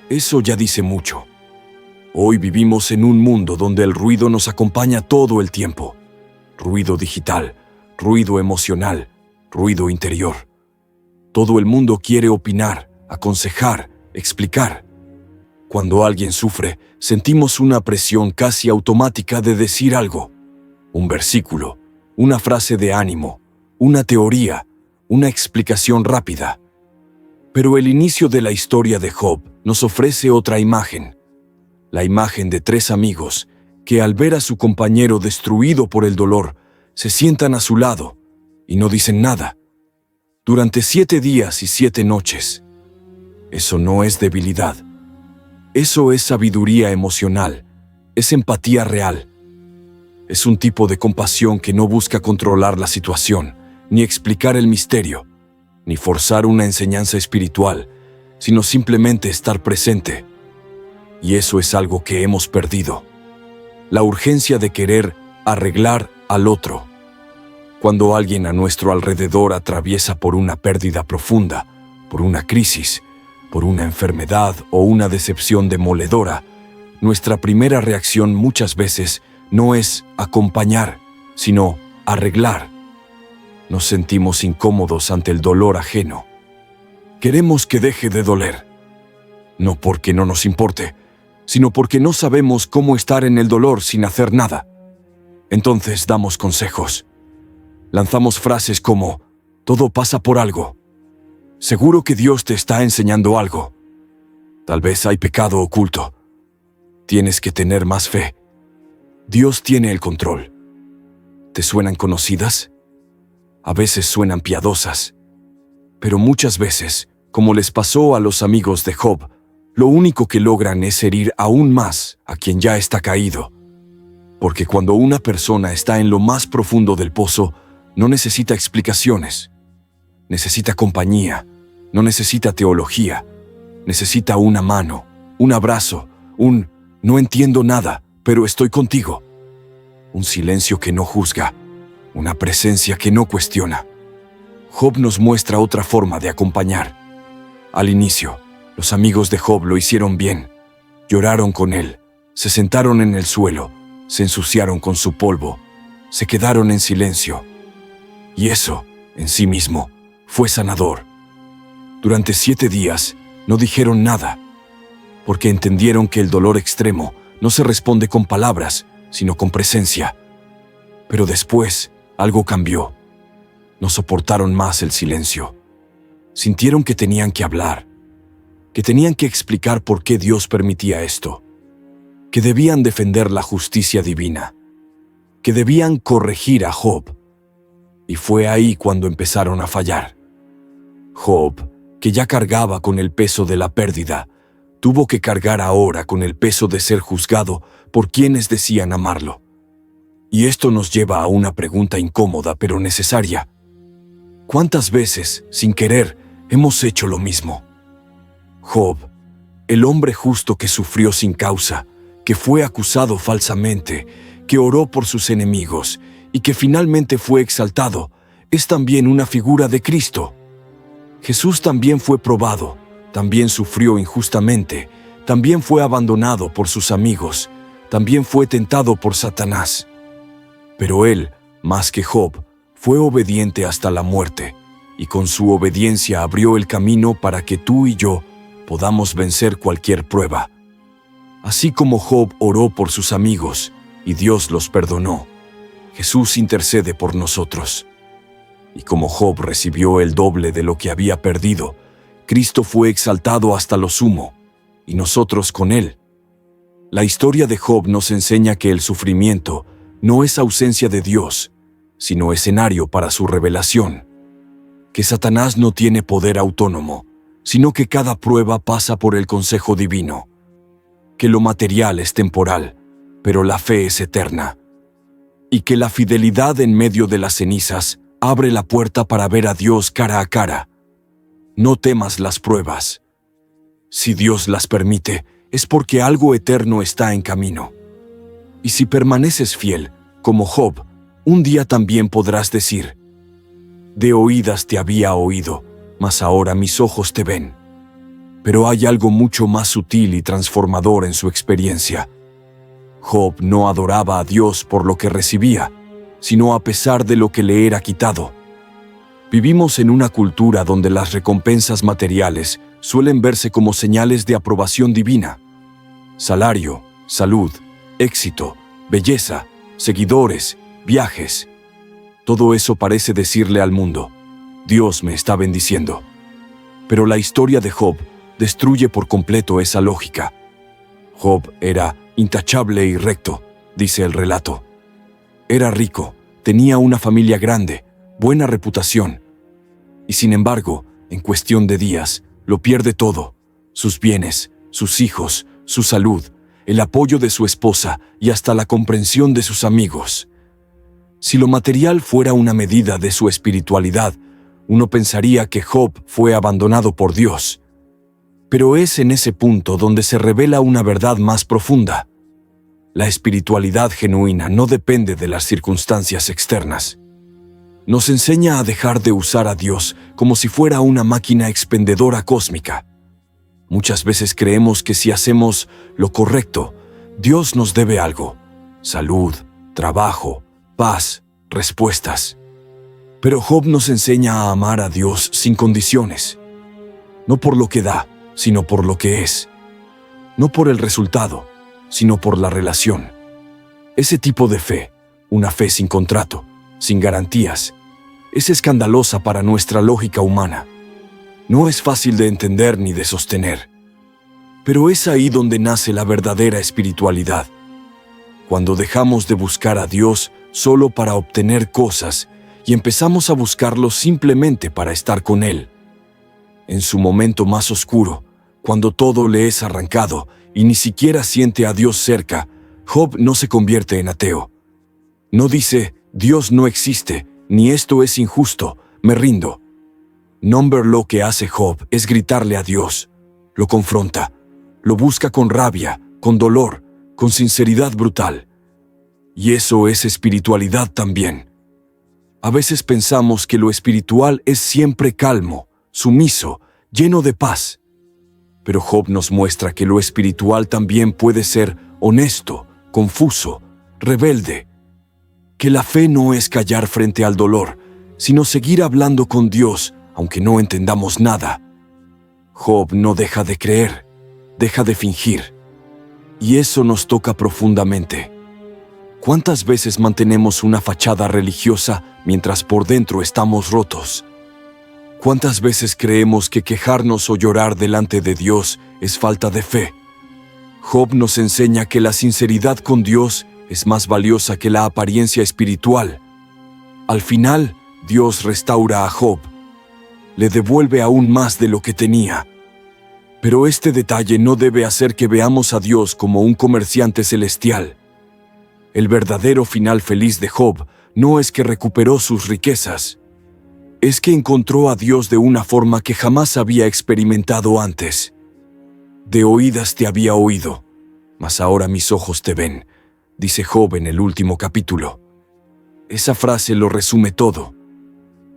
Speaker 1: Eso ya dice mucho. Hoy vivimos en un mundo donde el ruido nos acompaña todo el tiempo. Ruido digital, ruido emocional, ruido interior. Todo el mundo quiere opinar, aconsejar, explicar. Cuando alguien sufre, sentimos una presión casi automática de decir algo. Un versículo, una frase de ánimo, una teoría, una explicación rápida. Pero el inicio de la historia de Job nos ofrece otra imagen. La imagen de 3 amigos que al ver a su compañero destruido por el dolor, se sientan a su lado y no dicen nada. Durante 7 días y 7 noches. Eso no es debilidad. Eso es sabiduría emocional, es empatía real. Es un tipo de compasión que no busca controlar la situación, ni explicar el misterio, ni forzar una enseñanza espiritual, sino simplemente estar presente. Y eso es algo que hemos perdido. La urgencia de querer arreglar al otro. Cuando alguien a nuestro alrededor atraviesa por una pérdida profunda, por una crisis, por una enfermedad o una decepción demoledora, nuestra primera reacción muchas veces no es acompañar, sino arreglar. Nos sentimos incómodos ante el dolor ajeno. Queremos que deje de doler. No porque no nos importe, sino porque no sabemos cómo estar en el dolor sin hacer nada. Entonces damos consejos. Lanzamos frases como: todo pasa por algo. Seguro que Dios te está enseñando algo. Tal vez hay pecado oculto. Tienes que tener más fe. Dios tiene el control. ¿Te suenan conocidas? A veces suenan piadosas. Pero muchas veces, como les pasó a los amigos de Job, lo único que logran es herir aún más a quien ya está caído. Porque cuando una persona está en lo más profundo del pozo, no necesita explicaciones. Necesita compañía, no necesita teología. Necesita una mano, un abrazo, un "no entiendo nada, pero estoy contigo". Un silencio que no juzga, una presencia que no cuestiona. Job nos muestra otra forma de acompañar. Al inicio, los amigos de Job lo hicieron bien. Lloraron con él, se sentaron en el suelo, se ensuciaron con su polvo, se quedaron en silencio. Y eso, en sí mismo, fue sanador. Durante 7 días, no dijeron nada, porque entendieron que el dolor extremo no se responde con palabras, sino con presencia. Pero después, algo cambió. No soportaron más el silencio. Sintieron que tenían que hablar, que tenían que explicar por qué Dios permitía esto, que debían defender la justicia divina, que debían corregir a Job. Y fue ahí cuando empezaron a fallar. Job, que ya cargaba con el peso de la pérdida, tuvo que cargar ahora con el peso de ser juzgado por quienes decían amarlo. Y esto nos lleva a una pregunta incómoda pero necesaria. ¿Cuántas veces, sin querer, hemos hecho lo mismo? Job, el hombre justo que sufrió sin causa, que fue acusado falsamente, que oró por sus enemigos y que finalmente fue exaltado, es también una figura de Cristo. Jesús también fue probado, también sufrió injustamente, también fue abandonado por sus amigos, también fue tentado por Satanás. Pero él, más que Job, fue obediente hasta la muerte, y con su obediencia abrió el camino para que tú y yo podamos vencer cualquier prueba. Así como Job oró por sus amigos, y Dios los perdonó, Jesús intercede por nosotros. Y como Job recibió el doble de lo que había perdido, Cristo fue exaltado hasta lo sumo, y nosotros con él. La historia de Job nos enseña que el sufrimiento no es ausencia de Dios, sino escenario para su revelación. Que Satanás no tiene poder autónomo, sino que cada prueba pasa por el consejo divino. Que lo material es temporal, pero la fe es eterna. Y que la fidelidad en medio de las cenizas abre la puerta para ver a Dios cara a cara. No temas las pruebas. Si Dios las permite, es porque algo eterno está en camino. Y si permaneces fiel, como Job, un día también podrás decir: de oídas te había oído, mas ahora mis ojos te ven. Pero hay algo mucho más sutil y transformador en su experiencia. Job no adoraba a Dios por lo que recibía, sino a pesar de lo que le era quitado. Vivimos en una cultura donde las recompensas materiales suelen verse como señales de aprobación divina. Salario, salud, éxito, belleza, seguidores, viajes. Todo eso parece decirle al mundo: Dios me está bendiciendo. Pero la historia de Job destruye por completo esa lógica. Job era intachable y recto, dice el relato. Era rico, tenía una familia grande, buena reputación. Y sin embargo, en cuestión de días, lo pierde todo: sus bienes, sus hijos, su salud, el apoyo de su esposa y hasta la comprensión de sus amigos. Si lo material fuera una medida de su espiritualidad, uno pensaría que Job fue abandonado por Dios. Pero es en ese punto donde se revela una verdad más profunda. La espiritualidad genuina no depende de las circunstancias externas. Nos enseña a dejar de usar a Dios como si fuera una máquina expendedora cósmica. Muchas veces creemos que si hacemos lo correcto, Dios nos debe algo: salud, trabajo, paz, respuestas. Pero Job nos enseña a amar a Dios sin condiciones. No por lo que da, sino por lo que es. No por el resultado, sino por la relación. Ese tipo de fe, una fe sin contrato, sin garantías, es escandalosa para nuestra lógica humana. No es fácil de entender ni de sostener. Pero es ahí donde nace la verdadera espiritualidad. Cuando dejamos de buscar a Dios solo para obtener cosas y empezamos a buscarlo simplemente para estar con Él. En su momento más oscuro, cuando todo le es arrancado y ni siquiera siente a Dios cerca, Job no se convierte en ateo. No dice: Dios no existe, ni esto es injusto, me rindo. No, lo que hace Job es gritarle a Dios. Lo confronta, lo busca con rabia, con dolor, con sinceridad brutal. Y eso es espiritualidad también. A veces pensamos que lo espiritual es siempre calmo, sumiso, lleno de paz. Pero Job nos muestra que lo espiritual también puede ser honesto, confuso, rebelde. Que la fe no es callar frente al dolor, sino seguir hablando con Dios, aunque no entendamos nada. Job no deja de creer, deja de fingir. Y eso nos toca profundamente. ¿Cuántas veces mantenemos una fachada religiosa mientras por dentro estamos rotos? ¿Cuántas veces creemos que quejarnos o llorar delante de Dios es falta de fe? Job nos enseña que la sinceridad con Dios es más valiosa que la apariencia espiritual. Al final, Dios restaura a Job. Le devuelve aún más de lo que tenía. Pero este detalle no debe hacer que veamos a Dios como un comerciante celestial. El verdadero final feliz de Job no es que recuperó sus riquezas, es que encontró a Dios de una forma que jamás había experimentado antes. De oídas te había oído, mas ahora mis ojos te ven, dice Job en el último capítulo. Esa frase lo resume todo.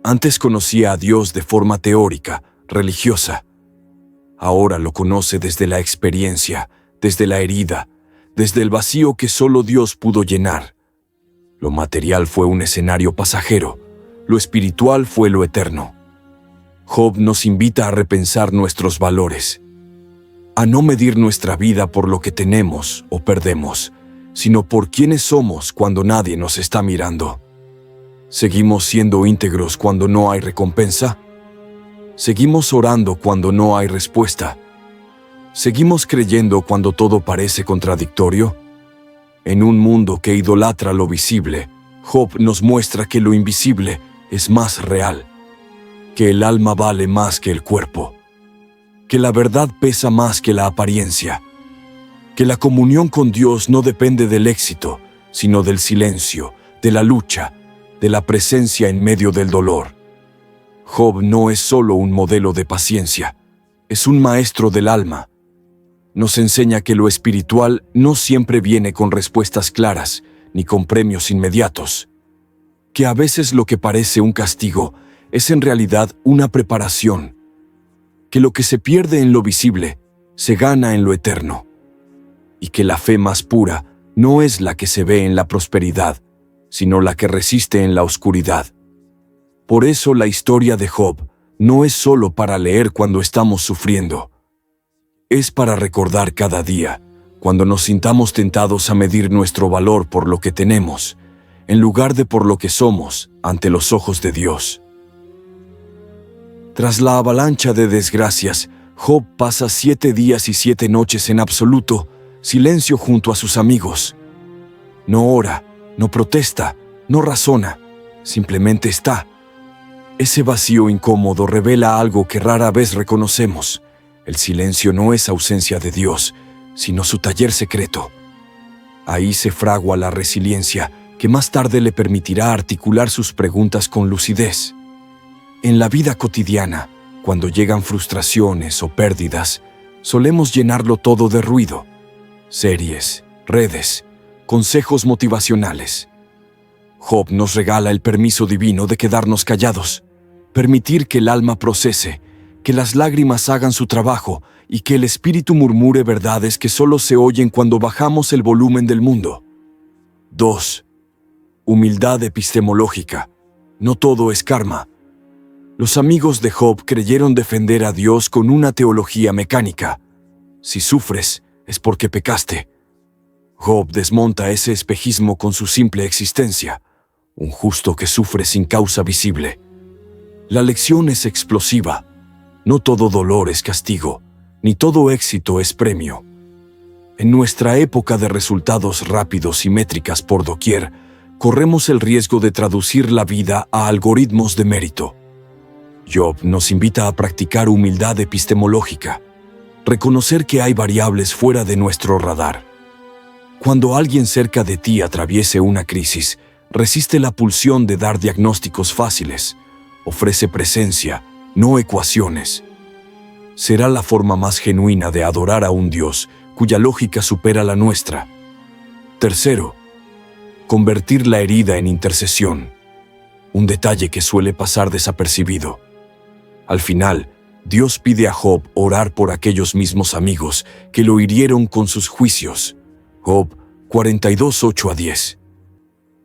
Speaker 1: Antes conocía a Dios de forma teórica, religiosa. Ahora lo conoce desde la experiencia, desde la herida, desde el vacío que solo Dios pudo llenar. Lo material fue un escenario pasajero, lo espiritual fue lo eterno. Job nos invita a repensar nuestros valores, a no medir nuestra vida por lo que tenemos o perdemos, sino por quiénes somos cuando nadie nos está mirando. ¿Seguimos siendo íntegros cuando no hay recompensa? ¿Seguimos orando cuando no hay respuesta? ¿Seguimos creyendo cuando todo parece contradictorio? En un mundo que idolatra lo visible, Job nos muestra que lo invisible es más real, que el alma vale más que el cuerpo, que la verdad pesa más que la apariencia, que la comunión con Dios no depende del éxito, sino del silencio, de la lucha, de la presencia en medio del dolor. Job no es solo un modelo de paciencia, es un maestro del alma. Nos enseña que lo espiritual no siempre viene con respuestas claras, ni con premios inmediatos. Que a veces lo que parece un castigo es en realidad una preparación. Que lo que se pierde en lo visible se gana en lo eterno. Y que la fe más pura no es la que se ve en la prosperidad, sino la que resiste en la oscuridad. Por eso la historia de Job no es solo para leer cuando estamos sufriendo. Es para recordar cada día, cuando nos sintamos tentados a medir nuestro valor por lo que tenemos, en lugar de por lo que somos ante los ojos de Dios. Tras la avalancha de desgracias, Job pasa 7 días y 7 noches en absoluto silencio junto a sus amigos. No ora, no protesta, no razona, simplemente está. Ese vacío incómodo revela algo que rara vez reconocemos. El silencio no es ausencia de Dios, sino su taller secreto. Ahí se fragua la resiliencia que más tarde le permitirá articular sus preguntas con lucidez. En la vida cotidiana, cuando llegan frustraciones o pérdidas, solemos llenarlo todo de ruido. Series, redes, consejos motivacionales. Job nos regala el permiso divino de quedarnos callados, permitir que el alma procese, que las lágrimas hagan su trabajo y que el espíritu murmure verdades que solo se oyen cuando bajamos el volumen del mundo. 2. Humildad epistemológica. No todo es karma. Los amigos de Job creyeron defender a Dios con una teología mecánica. Si sufres, es porque pecaste. Job desmonta ese espejismo con su simple existencia, un justo que sufre sin causa visible. La lección es explosiva. No todo dolor es castigo, ni todo éxito es premio. En nuestra época de resultados rápidos y métricas por doquier, corremos el riesgo de traducir la vida a algoritmos de mérito. Job nos invita a practicar humildad epistemológica, reconocer que hay variables fuera de nuestro radar. Cuando alguien cerca de ti atraviese una crisis, resiste la pulsión de dar diagnósticos fáciles, ofrece presencia, no ecuaciones. Será la forma más genuina de adorar a un Dios cuya lógica supera la nuestra. 3. Convertir la herida en intercesión. Un detalle que suele pasar desapercibido. Al final, Dios pide a Job orar por aquellos mismos amigos que lo hirieron con sus juicios. Job 42, 8-10.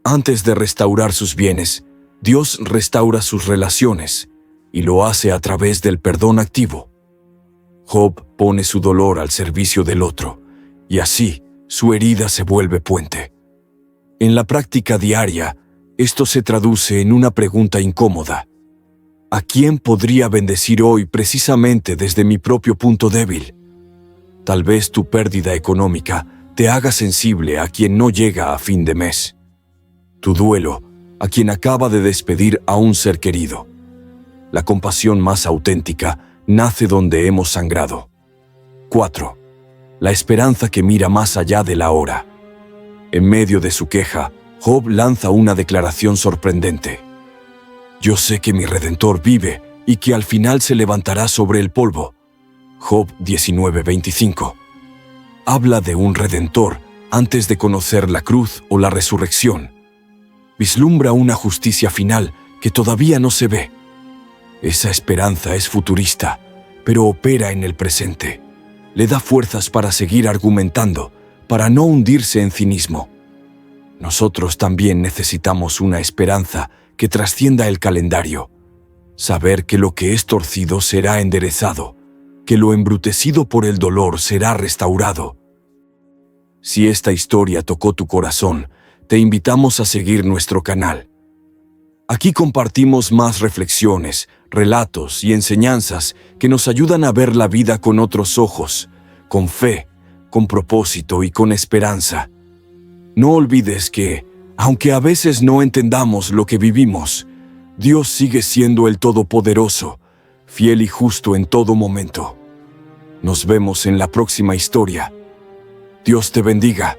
Speaker 1: Antes de restaurar sus bienes, Dios restaura sus relaciones, y lo hace a través del perdón activo. Job pone su dolor al servicio del otro, y así su herida se vuelve puente. En la práctica diaria, esto se traduce en una pregunta incómoda. ¿A quién podría bendecir hoy precisamente desde mi propio punto débil? Tal vez tu pérdida económica te haga sensible a quien no llega a fin de mes. Tu duelo, a quien acaba de despedir a un ser querido. La compasión más auténtica nace donde hemos sangrado. 4. La esperanza que mira más allá de la hora. En medio de su queja, Job lanza una declaración sorprendente. Yo sé que mi Redentor vive y que al final se levantará sobre el polvo. Job 19:25. Habla de un Redentor antes de conocer la cruz o la resurrección. Vislumbra una justicia final que todavía no se ve. Esa esperanza es futurista, pero opera en el presente. Le da fuerzas para seguir argumentando, para no hundirse en cinismo. Nosotros también necesitamos una esperanza que trascienda el calendario. Saber que lo que es torcido será enderezado, que lo embrutecido por el dolor será restaurado. Si esta historia tocó tu corazón, te invitamos a seguir nuestro canal. Aquí compartimos más reflexiones, relatos y enseñanzas que nos ayudan a ver la vida con otros ojos, con fe, con propósito y con esperanza. No olvides que, aunque a veces no entendamos lo que vivimos, Dios sigue siendo el Todopoderoso, fiel y justo en todo momento. Nos vemos en la próxima historia. Dios te bendiga.